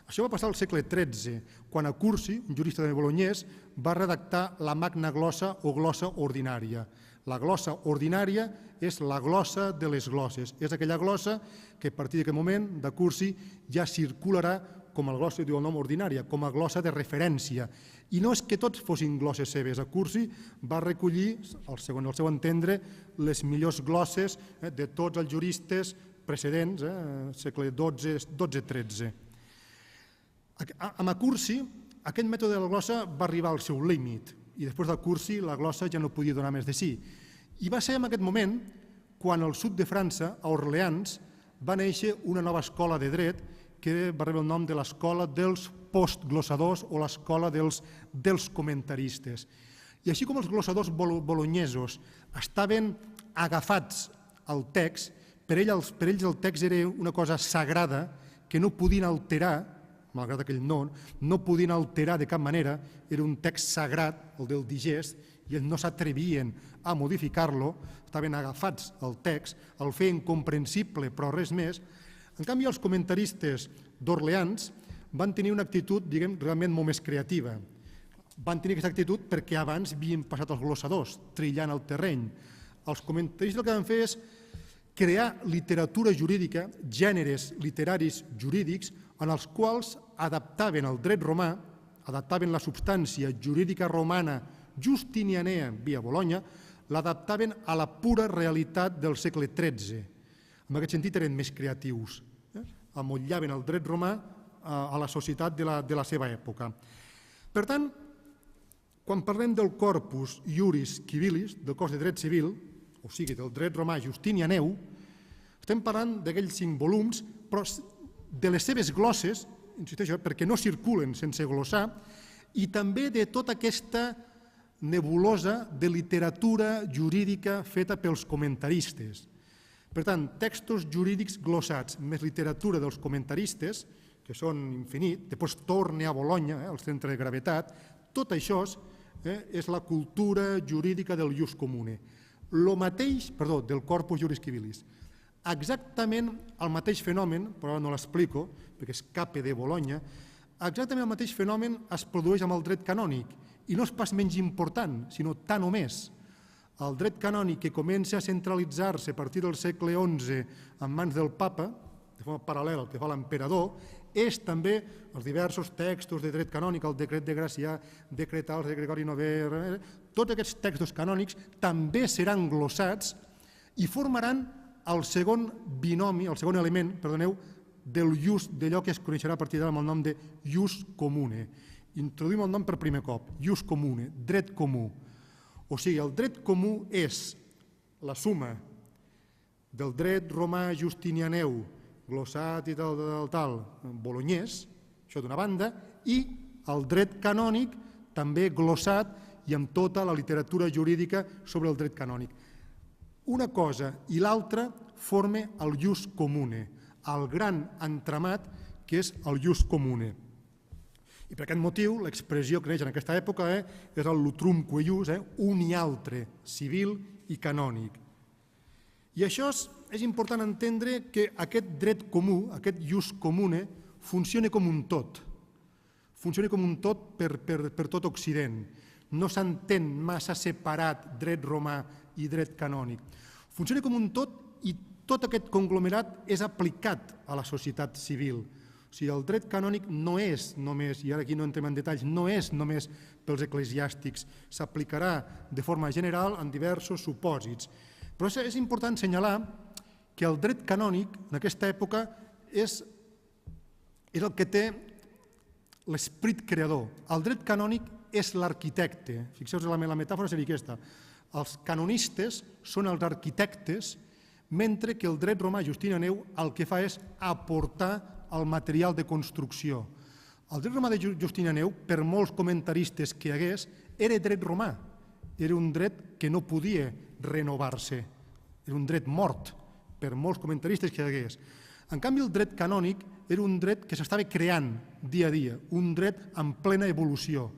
Això va passar al segle XIII, quan a Cursi, un jurista de Bolognès, va redactar la Magna Glossa o glossa ordinària. La glossa ordinària és la glossa de les glosses. És aquella glossa que a partir d'aquest moment, de Cursi, ja circularà com a glossa, diu el nom, ordinària, com a glossa de referència. I no és que tots fossin glosses seves. A Cursi va recollir, segons el seu entendre, les millors glosses de tots els juristes precedents, segle XII-XIII. Amb Cursi, aquest mètode de la glossa va arribar al seu límit i després de Cursi la glossa ja no podia donar més de sí. I va ser en aquest moment quan al sud de França, a Orleans, va néixer una nova escola de dret que va rebre el nom de l'escola dels postglossadors o l'escola dels comentaristes. I així com els glossadors bolonyesos estaven agafats al text, per ells el text era una cosa sagrada que no podien alterar, malgrat aquell no podien alterar de cap manera, era un text sagrat, el del digest, i ells no s'atrevien a modificar-lo, estaven agafats al text, el feien comprensible, però res més. En canvi, els comentaristes d'Orleans van tenir una actitud, diguem, realment molt més creativa. Van tenir aquesta actitud perquè abans havien passat els glossadors, trillant el terreny. Els comentaristes el que van fer és crear literatura jurídica, gèneres literaris jurídics, en els quals adaptaven el dret romà, adaptaven la substància jurídica romana justinianea via Bologna, l'adaptaven a la pura realitat del segle XIII. En aquest sentit eren més creatius, amollaven el dret romà a la societat de la seva època. Per tant, quan parlem del corpus iuris civilis, del cos de dret civil, o sigui, del dret romà justinianeu, estem parlant d'aquells 5 volums, però de les seves glosses, insisteixo, perquè no circulen sense glossar, i també de tota aquesta nebulosa de literatura jurídica feta pels comentaristes. Per tant, textos jurídics glossats més literatura dels comentaristes, que són infinit, després torna a Bologna, el centre de gravetat, tot això és la cultura jurídica del ius comune. Del corpus juris civilis. Exactament el mateix fenomen, però no l'explico, perquè escape de Bologna, exactament el mateix fenomen es produeix amb el dret canònic, i no és pas menys important, sinó tant o més. El dret canònic que comença a centralitzar-se a partir del segle XI en mans del papa, de forma paral·lela al que fa l'emperador, és també els diversos textos de dret canònic, el decret de Gracià, decretals de Gregori IX, tots aquests textos canònics també seran glossats i formaran el segon binomi, el segon element, perdoneu, del ius, d'allò que es coneixerà a partir d'ara amb el nom de ius comune. Introduïm el nom per primer cop, ius comune, dret comú. O sigui, el dret comú és la suma del dret romà justinianeu, glossat i tal, bolognès, això d'una banda, i el dret canònic també glossat i amb tota la literatura jurídica sobre el dret canònic. Una cosa i l'altra forma el ius comune, el gran entramat que és el ius comune. I per aquest motiu l'expressió que neix en aquesta època és el lutrumque ius, un i altre, civil i canònic. I això és important entendre que aquest dret comú, aquest ius comune, funciona com un tot. Funciona com un tot per tot Occident. No s'entén massa separat dret romà i dret canònic. Funciona com un tot i tot aquest conglomerat és aplicat a la societat civil. O sigui, el dret canònic no és només, i ara aquí no entrem en detalls, no és només pels eclesiàstics, s'aplicarà de forma general en diversos supòsits. Però és important assenyalar que el dret canònic en aquesta època és el que té l'esperit creador. El dret canònic és l'arquitecte. Fixeu-vos, la metàfora seria aquesta. Els canonistes són els arquitectes, mentre que el dret romà justinianeu el que fa és aportar el material de construcció. El dret romà de Justinianeu, per molts comentaristes que hi hagués, era dret romà. Era un dret que no podia renovar-se. Era un dret mort, per molts comentaristes que hi hagués. En canvi, el dret canònic era un dret que s'estava creant dia a dia, un dret en plena evolució.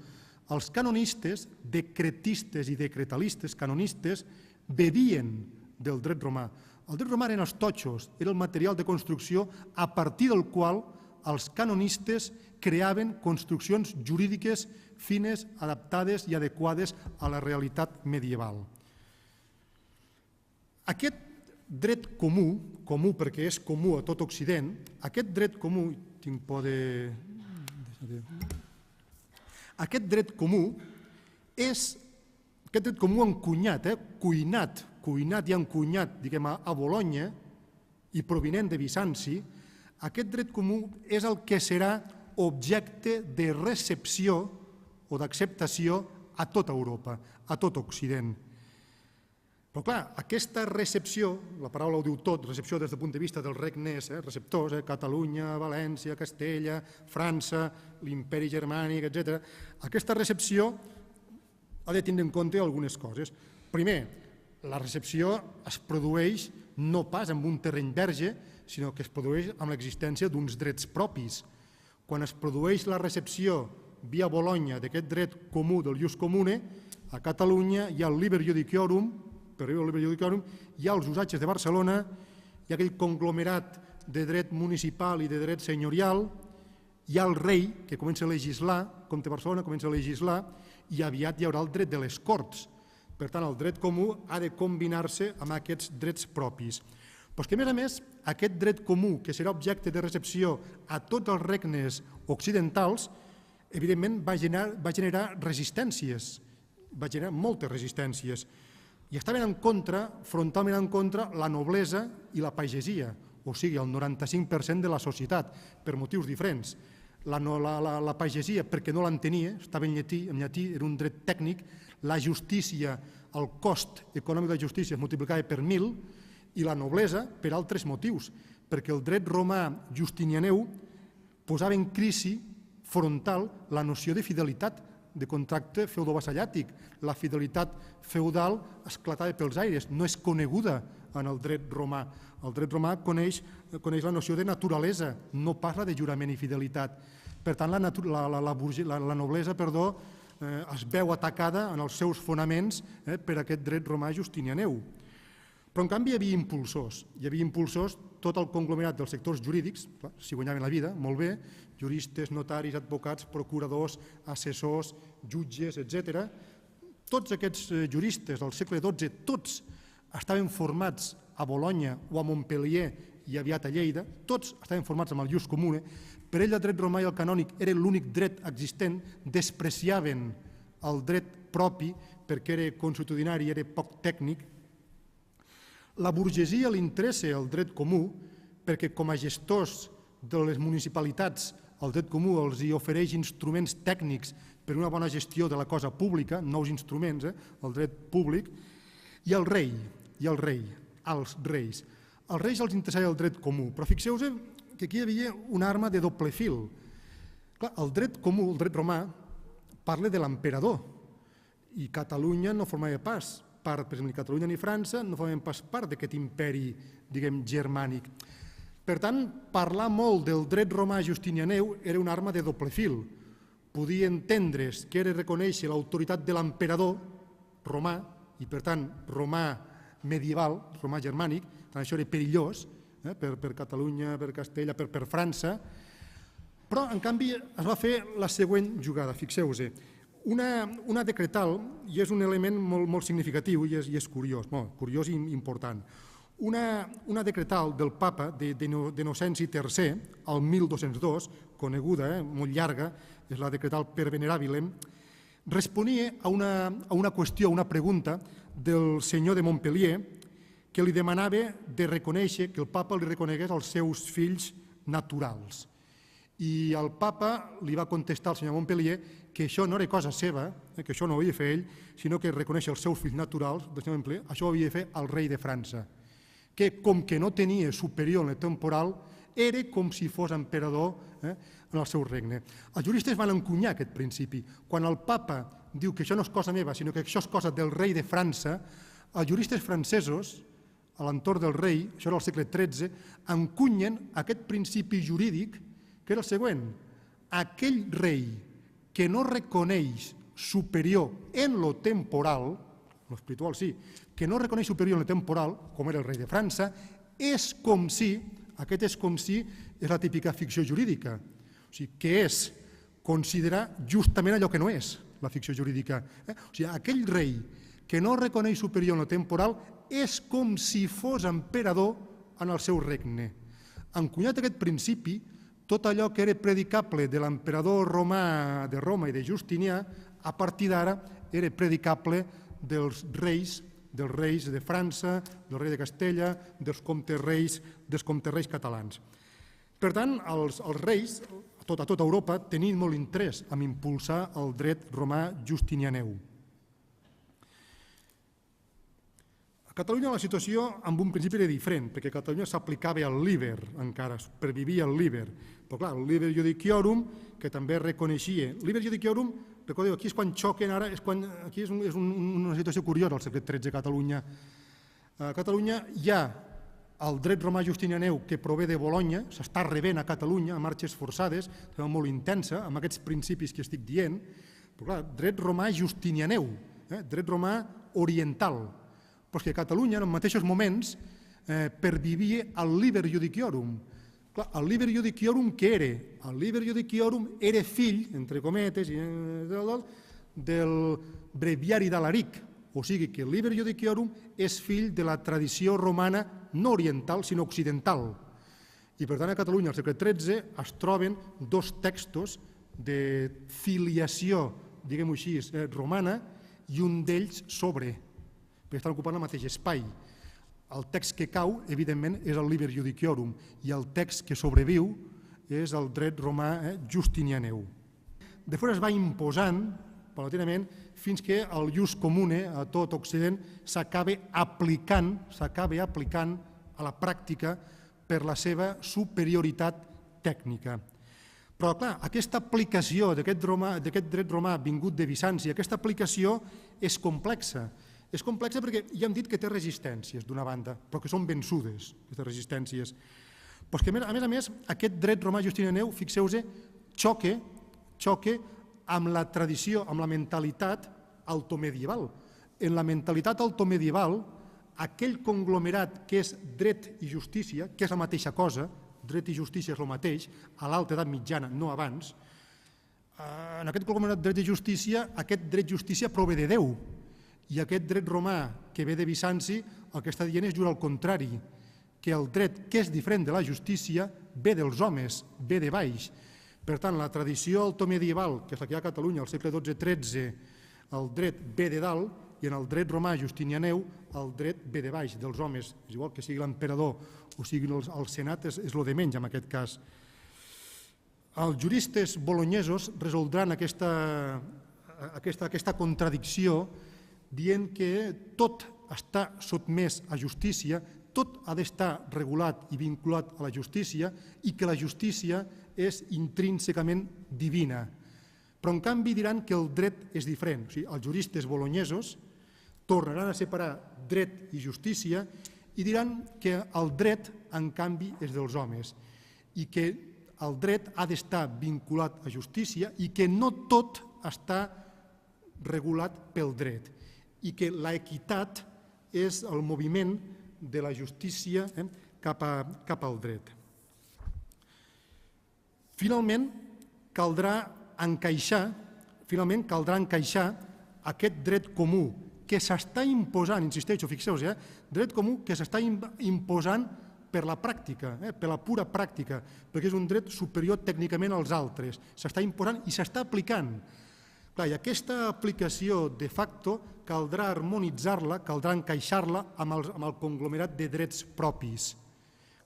Els canonistes, decretistes i decretalistes, canonistes, bevien del dret romà. El dret romà eren els totxos, era el material de construcció a partir del qual els canonistes creaven construccions jurídiques fines, adaptades i adequades a la realitat medieval. Aquest dret comú, comú perquè és comú a tot Occident, aquest dret comú, tinc por de... Aquest dret comú és aquest dret comú encunyat, cuinat i encunyat, diguem, a Bologna i provinent de Bizanci, aquest dret comú és el que serà objecte de recepció o d'acceptació a tota Europa, a tot Occident. Però clar, aquesta recepció, la paraula ho diu tot, recepció des del punt de vista dels regnes, receptors, Catalunya, València, Castella, França, l'imperi germànic, etc. Aquesta recepció ha de tindre en compte algunes coses. Primer, la recepció es produeix no pas en un terreny verge, sinó que es produeix amb l'existència d'uns drets propis. Quan es produeix la recepció via Bologna d'aquest dret comú del ius comune, a Catalunya hi ha el liber judiciorum, hi ha els usatges de Barcelona, hi ha aquell conglomerat de dret municipal i de dret senyorial, hi ha el rei que comença a legislar, com té Barcelona, comença a legislar, i aviat hi haurà el dret de les Corts. Per tant, el dret comú ha de combinar-se amb aquests drets propis. Però que, a més, aquest dret comú, que serà objecte de recepció a tots els regnes occidentals, evidentment va generar resistències, va generar moltes resistències, i estaven en contra, frontalment en contra, la noblesa i la pagesia, o sigui, el 95% de la societat, per motius diferents. La pagesia, perquè no l'entenia, estava en llatí, era un dret tècnic, la justícia, el cost econòmic de la justícia es multiplicava per 1.000, i la noblesa per altres motius, perquè el dret romà justinianeu posava en crisi frontal la noció de fidelitat, de contracte feudovasallàtic. La fidelitat feudal esclatava pels aires, no és coneguda en el dret romà. El dret romà coneix la noció de naturalesa, no parla de jurament i fidelitat. Per tant, la noblesa es veu atacada en els seus fonaments per aquest dret romà justinianeu. Però, en canvi, hi havia impulsors, tot el conglomerat dels sectors jurídics, s'hi guanyaven la vida, molt bé, juristes, notaris, advocats, procuradors, assessors, jutges, etc. Tots aquests juristes del segle XII, tots estaven formats a Bologna o a Montpellier i aviat a Lleida, tots estaven formats amb el ius comune. Per ell el dret romà i el canònic era l'únic dret existent, despreciaven el dret propi perquè era consuetudinari, era poc tècnic. La burgesia li interessa el dret comú perquè com a gestors de les municipalitats el dret comú els hi ofereix instruments tècnics per una bona gestió de la cosa pública, nous instruments, el dret públic, i el rei, els reis. Als reis els interessava el dret comú, però fixeu-vos que aquí hi havia una arma de doble fil. El dret comú, el dret romà, parla de l'emperador i Catalunya no formava pas part, per exemple, ni Catalunya ni França no formaven pas part d'aquest imperi, diguem, germànic. Per tant, parlar molt del dret romà justinianeu era una arma de doble fil. Podia entendre's que era reconèixer l'autoritat de l'emperador romà, i per tant romà medieval, romà germànic, tant això era perillós per Catalunya, per Castella, per França, però en canvi es va fer la següent jugada, fixeu-vos. Una decretal, i és un element molt significatiu i és curiós, curiós i important. Una decretal del papa d'Innocenci III, el 1202, coneguda, molt llarga, és la decretal Per Venerabilem, responia a una qüestió, a una pregunta del senyor de Montpellier que li demanava de reconèixer, que el papa li reconegués els seus fills naturals. I el papa li va contestar al senyor Montpellier que això no era cosa seva, que això no ho havia de fer ell, sinó que reconèixer els seus fills naturals, això ho havia de fer el rei de França, que com que no tenia superior en el temporal, era com si fos emperador en el seu regne. Els juristes van encunyar aquest principi. Quan el papa diu que això no és cosa meva, sinó que això és cosa del rei de França, els juristes francesos, a l'entorn del rei, això era al segle XIII, encunyen aquest principi jurídic que era el següent: aquell rei que no reconeix superior en lo temporal, en lo espiritual sí, que no reconeix superior en lo temporal, com era el rei de França, és com si, aquest és com si, és la típica ficció jurídica, o sigui, que és considerar justament allò que no és la ficció jurídica. O sigui, aquell rei que no reconeix superior en lo temporal és com si fos emperador en el seu regne. Encunyat aquest principi, tot allò que era predicable de l'emperador romà de Roma i de Justinià, a partir d'ara era predicable dels reis de França, del rei de Castella, dels comtes reis catalans. Per tant, els reis, a tota Europa, tenien molt interès en impulsar el dret romà justinianeu. A Catalunya la situació en un principi era diferent, perquè a Catalunya s'aplicava el liber encara, pervivia el liber. Però clar, el liber judiciorum, que també reconeixia. El liber judiciorum, recordeu, aquí és quan xoquen ara, aquí és una situació curiosa al segle XIII a Catalunya. A Catalunya hi ha el dret romà justinianeu que prové de Bologna, s'està rebent a Catalunya a marxes forçades, molt intensa, amb aquests principis que estic dient, però clar, dret romà justinianeu, dret romà oriental, però és que a Catalunya en els mateixos moments pervivia el liber judiciorum. El liber judiciorum què era? El liber judiciorum era fill, entre cometes, del breviari d'Alaric. O sigui que el Liber Judiciorum és fill de la tradició romana no oriental, sinó occidental. I per tant a Catalunya al segle XIII es troben dos textos de filiació, diguem-ho així, romana, i un d'ells sobre, perquè estan ocupant el mateix espai. El text que cau, evidentment, és el Liber Judiciorum, i el text que sobreviu és el dret romà justinianeu. Després es va imposant, paulatinament, fins que el ius comune a tot Occident s'acaba aplicant a la pràctica per la seva superioritat tècnica. Però, clar, aquesta aplicació d'aquest dret romà vingut de Bizanci, aquesta aplicació és complexa. És complexa perquè ja hem dit que té resistències, d'una banda, però que són vençudes, aquestes resistències. Però que, a més, aquest dret romà justinianeu, fixeu-vos, xoca amb la tradició, amb la mentalitat automedieval. En la mentalitat automedieval, aquell conglomerat que és dret i justícia, que és la mateixa cosa, dret i justícia és el mateix, a l'alta edat mitjana, no abans, en aquest conglomerat dret i justícia, aquest dret i justícia prové de Déu, i aquest dret romà que ve de Bizanci el que està dient és just al contrari, que el dret que és diferent de la justícia ve dels homes, ve de baix. Per tant, la tradició automedieval, que és la que hi ha a Catalunya al segle XII-XIII, el dret ve de dalt, i en el dret romà justinianeu el dret ve de baix, dels homes. És igual que sigui l'emperador o sigui el senat, és el de menys en aquest cas. Els juristes bolonyesos resoldran aquesta contradicció dient que tot està sotmès a justícia, tot ha d'estar regulat i vinculat a la justícia i que la justícia és intrínsecament divina. Però en canvi diran que el dret és diferent. O sigui, els juristes bolonyesos tornaran a separar dret i justícia i diran que el dret, en canvi, és dels homes i que el dret ha d'estar vinculat a justícia i que no tot està regulat pel dret i que l'equitat és el moviment de la justícia cap al dret. Finalment, caldrà encaixar aquest dret comú que s'està imposant, insisteixo, fixeu-vos, dret comú que s'està imposant per la pràctica, per la pura pràctica, perquè és un dret superior tècnicament als altres, s'està imposant i s'està aplicant. Clar, i aquesta aplicació de facto caldrà harmonitzar-la, caldrà encaixar-la amb el conglomerat de drets propis.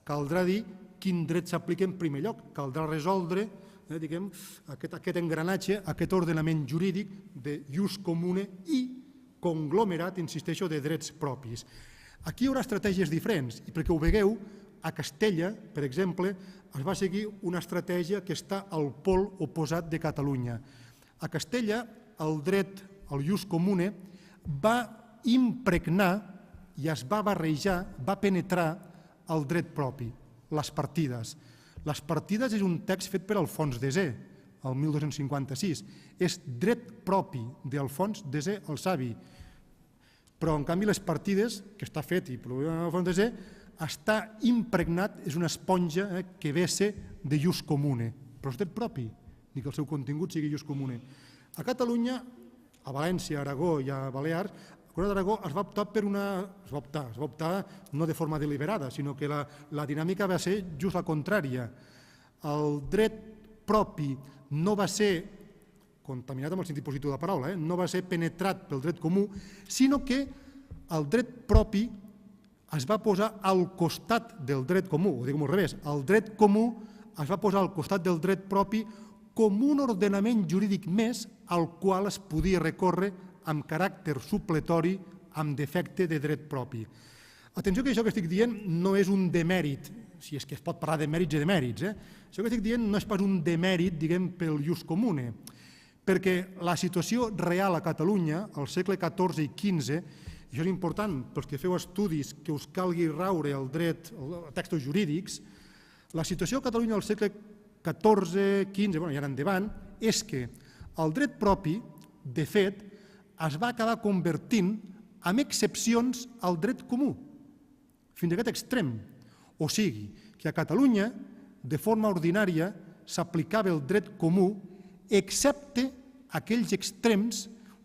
Caldrà dir quin dret s'aplica en primer lloc, caldrà resoldre aquest engranatge, aquest ordenament jurídic de ius comune i conglomerat, insisteixo, de drets propis. Aquí hi haurà estratègies diferents, i perquè ho vegueu, a Castella, per exemple, es va seguir una estratègia que està al pol oposat de Catalunya. A Castella, el dret, el ius comune, va impregnar i es va barrejar, va penetrar el dret propi, les partides. Les partides és un text fet per Alfons Desè, el 1256. És dret propi d'Alfons Desè el Savi. Però, en canvi, les partides, que està fet i per Alfons Desè, està impregnat, és una esponja que vessa de ius comune. Però és dret propi, ni que el seu contingut sigui ius comune. A Catalunya, a València, a Aragó i a Balears, a Corona d'Aragó es va optar per una... Es va optar no de forma deliberada, sinó que la dinàmica va ser just la contrària. El dret propi no va ser contaminat amb el sentit positiu de la paraula, no va ser penetrat pel dret comú, sinó que el dret propi es va posar al costat del dret comú, o diguem-ho al revés, el dret comú es va posar al costat del dret propi com un ordenament jurídic més al qual es podia recórrer amb caràcter supletori amb defecte de dret propi. Atenció que això que estic dient no és un demèrit, si és que es pot parlar de mèrits i de mèrits. Això que estic dient no és pas un demèrit, diguem, pel ius comune, perquè la situació real a Catalunya, al segle XIV i XV, i això és important pels que feu estudis que us calgui raure el dret, els textos jurídics, la situació a Catalunya al segle XIV, XV, i ara endavant, és que el dret propi, de fet, es va acabar convertint amb excepcions al dret comú, fins a aquest extrem. O sigui, que a Catalunya, de forma ordinària, s'aplicava el dret comú, excepte aquells extrems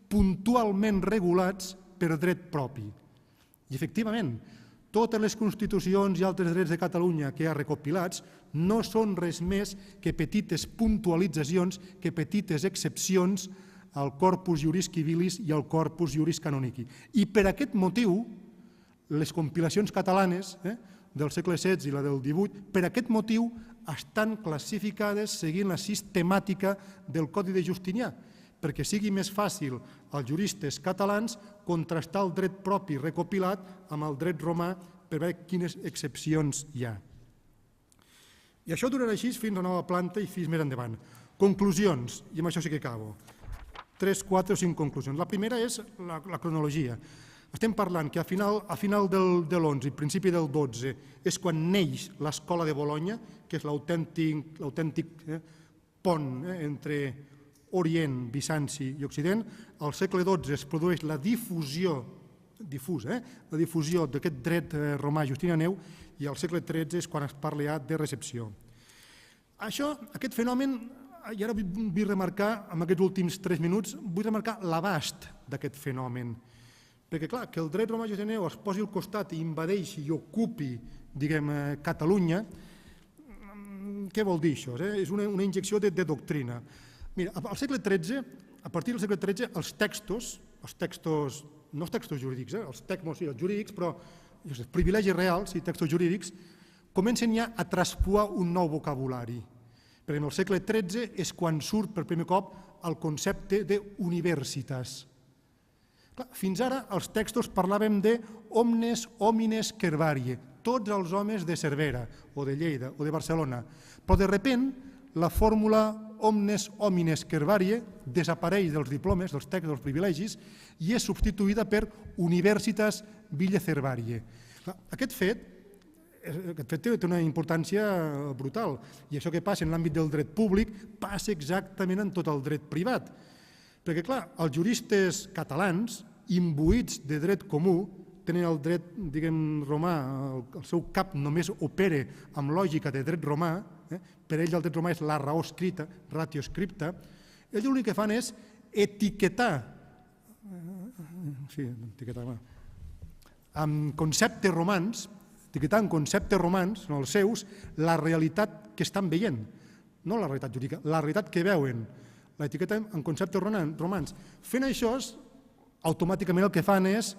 puntualment regulats per dret propi. I efectivament, totes les constitucions i altres drets de Catalunya que hi ha recopilats no són res més que petites puntualitzacions, que petites excepcions al corpus juris civilis i al corpus juris canonici. I per aquest motiu, les compilacions catalanes del segle XVI i la del XVIII, per aquest motiu estan classificades seguint la sistemàtica del Codi de Justinià, perquè sigui més fàcil als juristes catalans contrastar el dret propi recopilat amb el dret romà per veure quines excepcions hi ha. I això durarà així fins a nova planta i fins més endavant. Conclusions, i amb això sí que acabo. 3, 4 o 5 conclusions. La primera és la cronologia. Estem parlant que a final de l'11 i principi del 12 és quan neix l'escola de Bologna, que és l'autèntic pont entre Orient, Bizanci i Occident. Al segle XII es produeix la difusió d'aquest dret romà justinianeu i al segle XIII és quan es parla ja de recepció. Aquest fenomen, i ara vull remarcar, en aquests últims 3 minuts, vull remarcar l'abast d'aquest fenomen. Perquè, clar, que el dret romà justinianeu es posi al costat i invadeixi i ocupi, Catalunya, què vol dir això? És una injecció de doctrina. Mira, al segle XIII, a partir del segle XIII, els textos, no els textos jurídics, els jurídics, però els privilegis reals i textos jurídics, comencen ja a traspuar un nou vocabulari. Perquè en el segle XIII és quan surt per primer cop el concepte d'universitas. Fins ara els textos parlàvem de omnes homines Cervarie, tots els homes de Cervera, o de Lleida, o de Barcelona. Però de sobte la fórmula omnes homines Cervarie desapareix dels diplomes, dels textos, dels privilegis, i és substituïda per universitas Villa Cervarie. Aquest fet té una importància brutal, i això que passa en l'àmbit del dret públic passa exactament en tot el dret privat. Perquè, clar, els juristes catalans, imbuïts de dret comú, tenen el dret, romà, el seu cap només opera amb lògica de dret romà, per ells el dret romà és la raó escrita, ratio scripta, ells l'únic que fan és etiquetar amb conceptes romans, etiquetar en conceptes romans, són els seus, la realitat que estan veient, no la realitat jurídica, la realitat que veuen, l'etiqueten en conceptes romans. Fent això, automàticament el que fan és,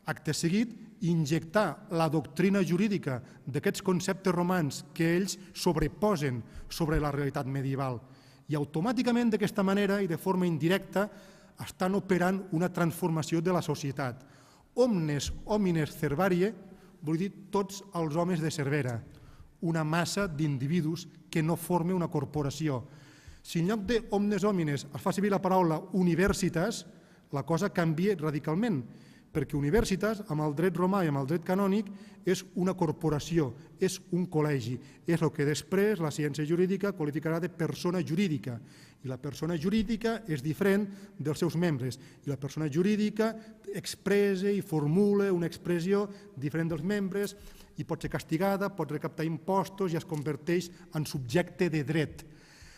acte seguit, injectar la doctrina jurídica d'aquests conceptes romans que ells sobreposen sobre la realitat medieval. I automàticament, d'aquesta manera i de forma indirecta, estan operant una transformació de la societat. Omnes homines Cervarie vol dir tots els homes de Cervera, una massa d'individus que no forma una corporació. Si en lloc de omnes homines es fa servir la paraula universitas, la cosa canvia radicalment, perquè universitas, amb el dret romà i amb el dret canònic, és una corporació, és un col·legi, és el que després la ciència jurídica qualificarà de persona jurídica. I la persona jurídica és diferent dels seus membres. I la persona jurídica expressa i formula una expressió diferent dels membres i pot ser castigada, pot recaptar impostos i es converteix en subjecte de dret.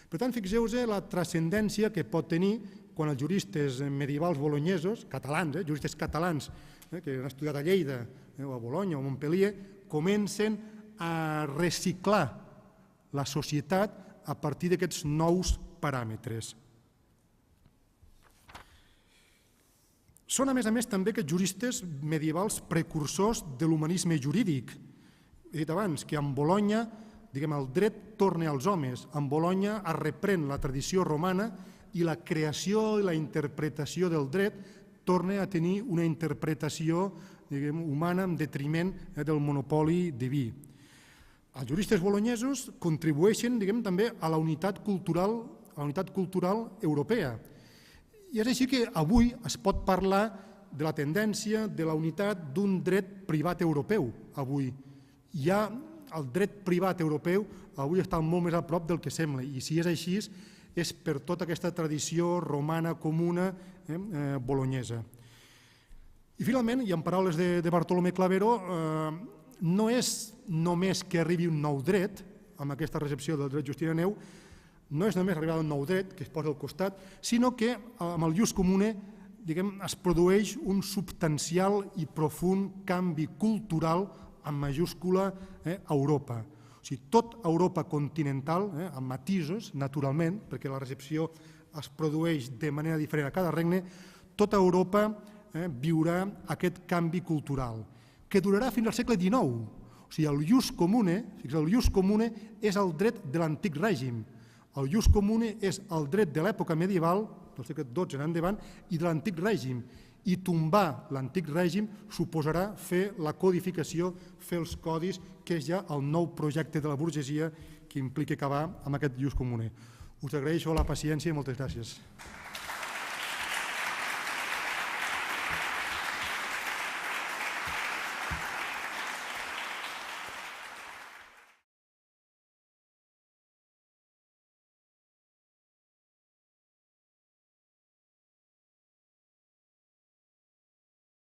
Per tant, fixeu-vos la transcendència que pot tenir quan els juristes medievals bolonyesos, catalans, juristes catalans que han estudiat a Lleida, o a Bologna o a Montpellier, comencen a reciclar la societat a partir d'aquests nous paràmetres. Són, a més, també aquests juristes medievals precursors de l'humanisme jurídic. He dit abans que en Bologna el dret torna als homes. En Bologna es reprèn la tradició romana i la creació i la interpretació del dret torna a tenir una interpretació humana en detriment del monopoli diví. Els juristes bolonyesos contribueixen també a la unitat cultural europea. I és així que avui es pot parlar de la tendència de la unitat d'un dret privat europeu. Avui hi ha el dret privat europeu, avui està molt més a prop del que sembla, i si és així és per tota aquesta tradició romana comuna bolonyesa. I finalment, i en paraules de Bartolomé Clavero, no és només que arribi un nou dret, amb aquesta recepció del dret justinianeu, no és només arribar a un nou dret que es posa al costat, sinó que amb el ius comune es produeix un substancial i profund canvi cultural en majúscula a Europa. O sigui, tot Europa continental, amb matisos, naturalment, perquè la recepció es produeix de manera diferent a cada regne, tota Europa viurà aquest canvi cultural, que durarà fins al segle XIX. O sigui, el ius comune, el ius comune és el dret de l'antic règim. El ius comune és el dret de l'època medieval, del segle XII en endavant, i de l'antic règim. I tombar l'antic règim suposarà fer la codificació, fer els codis, que és ja el nou projecte de la burgesia que implica acabar amb aquest ius comune. Us agraeixo la paciència i moltes gràcies.